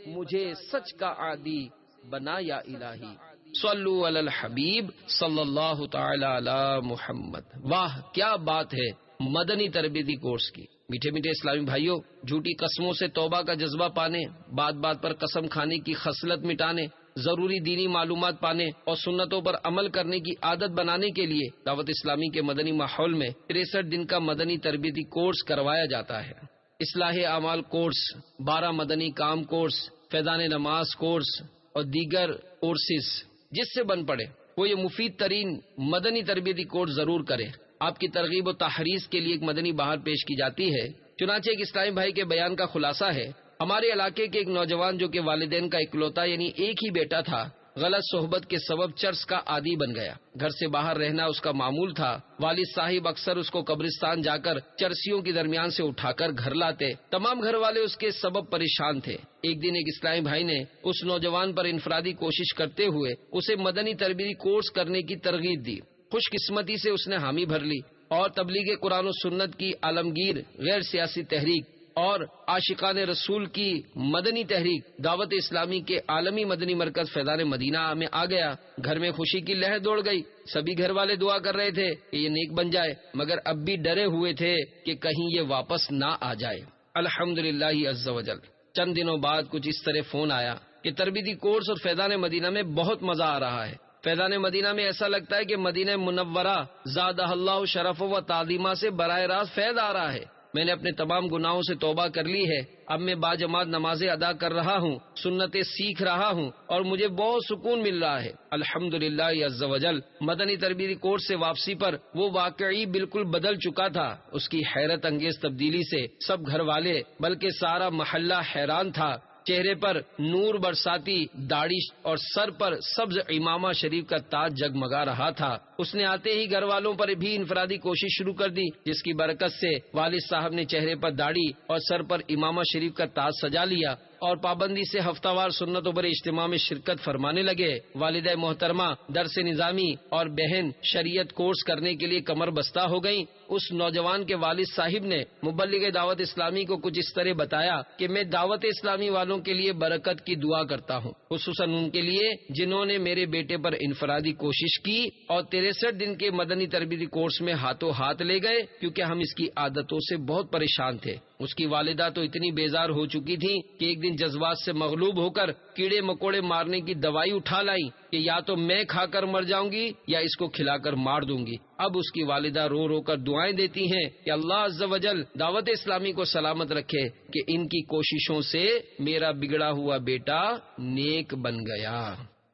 مجھے سچ کا عادی بنا یا الہی۔ صلو علی الحبیب صلی اللہ تعالی علی محمد۔ واہ کیا بات ہے مدنی تربیتی کورس کی۔ میٹھے میٹھے اسلامی بھائیوں، جھوٹی قسموں سے توبہ کا جذبہ پانے، بات بات پر قسم کھانے کی خصلت مٹانے، ضروری دینی معلومات پانے اور سنتوں پر عمل کرنے کی عادت بنانے کے لیے دعوت اسلامی کے مدنی ماحول میں 63 دن کا مدنی تربیتی کورس کروایا جاتا ہے۔ اصلاح اعمال کورس، 12 مدنی کام کورس، فیضان نماز کورس اور دیگر کورسز جس سے بن پڑے وہ یہ مفید ترین مدنی تربیتی کورس ضرور کرے۔ آپ کی ترغیب و تحریض کے لیے ایک مدنی بہار پیش کی جاتی ہے۔ چنانچہ ایک اسلامی بھائی کے بیان کا خلاصہ ہے، ہمارے علاقے کے ایک نوجوان جو کہ والدین کا اکلوتا یعنی ایک ہی بیٹا تھا، غلط صحبت کے سبب چرس کا عادی بن گیا۔ گھر سے باہر رہنا اس کا معمول تھا۔ والد صاحب اکثر اس کو قبرستان جا کر چرسیوں کے درمیان سے اٹھا کر گھر لاتے۔ تمام گھر والے اس کے سبب پریشان تھے۔ ایک دن ایک اسلامی بھائی نے اس نوجوان پر انفرادی کوشش کرتے ہوئے اسے مدنی تربیتی کورس کرنے کی ترغیب دی۔ خوش قسمتی سے اس نے حامی بھر لی اور تبلیغ قرآن و سنت کی عالمگیر غیر سیاسی تحریک اور عاشقان رسول کی مدنی تحریک دعوت اسلامی کے عالمی مدنی مرکز فیضان مدینہ میں آ گیا۔ گھر میں خوشی کی لہر دوڑ گئی۔ سبھی گھر والے دعا کر رہے تھے کہ یہ نیک بن جائے، مگر اب بھی ڈرے ہوئے تھے کہ کہیں یہ واپس نہ آ جائے۔ الحمدللہ عز وجل چند دنوں بعد کچھ اس طرح فون آیا کہ تربیتی کورس اور فیضان مدینہ میں بہت مزہ آ رہا ہے۔ فیضان مدینہ میں ایسا لگتا ہے کہ مدینہ منورہ زادہ اللہ شرف و تعظیمہ سے براہ راست فیض آ رہا ہے۔ میں نے اپنے تمام گناہوں سے توبہ کر لی ہے۔ اب میں باجماعت نمازیں ادا کر رہا ہوں، سنتیں سیکھ رہا ہوں اور مجھے بہت سکون مل رہا ہے۔ الحمدللہ عز وجل مدنی تربیتی کورس سے واپسی پر وہ واقعی بالکل بدل چکا تھا۔ اس کی حیرت انگیز تبدیلی سے سب گھر والے بلکہ سارا محلہ حیران تھا۔ چہرے پر نور برساتی داڑھی اور سر پر سبز امامہ شریف کا تاج جگمگا رہا تھا۔ اس نے آتے ہی گھر والوں پر بھی انفرادی کوشش شروع کر دی، جس کی برکت سے والد صاحب نے چہرے پر داڑھی اور سر پر امامہ شریف کا تاج سجا لیا اور پابندی سے ہفتہ وار سنتوں پر اجتماع میں شرکت فرمانے لگے۔ والدہ محترمہ درس نظامی اور بہن شریعت کورس کرنے کے لیے کمر بستہ ہو گئیں۔ اس نوجوان کے والد صاحب نے مبلغ دعوت اسلامی کو کچھ اس طرح بتایا کہ میں دعوت اسلامی والوں کے لیے برکت کی دعا کرتا ہوں، خصوصاً ان کے لیے جنہوں نے میرے بیٹے پر انفرادی کوشش کی اور 63 دن کے مدنی تربیتی کورس میں ہاتھوں ہاتھ لے گئے، کیونکہ ہم اس کی عادتوں سے بہت پریشان تھے۔ اس کی والدہ تو اتنی بیزار ہو چکی تھی کہ ایک دن جذبات سے مغلوب ہو کر کیڑے مکوڑے مارنے کی دوائی اٹھا لائی کہ یا تو میں کھا کر مر جاؤں گی یا اس کو کھلا کر مار دوں گی۔ اب اس کی والدہ رو رو کر دعائیں دیتی ہیں کہ اللہ عز و جل دعوت اسلامی کو سلامت رکھے کہ ان کی کوششوں سے میرا بگڑا ہوا بیٹا نیک بن گیا۔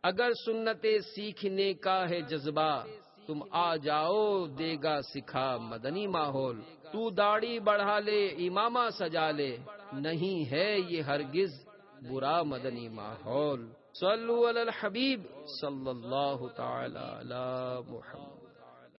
اگر سنتیں سیکھنے کا ہے جذبہ تم آ جاؤ، دے گا سکھا مدنی ماحول۔ تو داڑھی بڑھا لے امامہ سجا لے، نہیں ہے یہ ہرگز برا مدنی ماحول۔ صلو علی الحبیب صلی اللہ تعالی علی محمد۔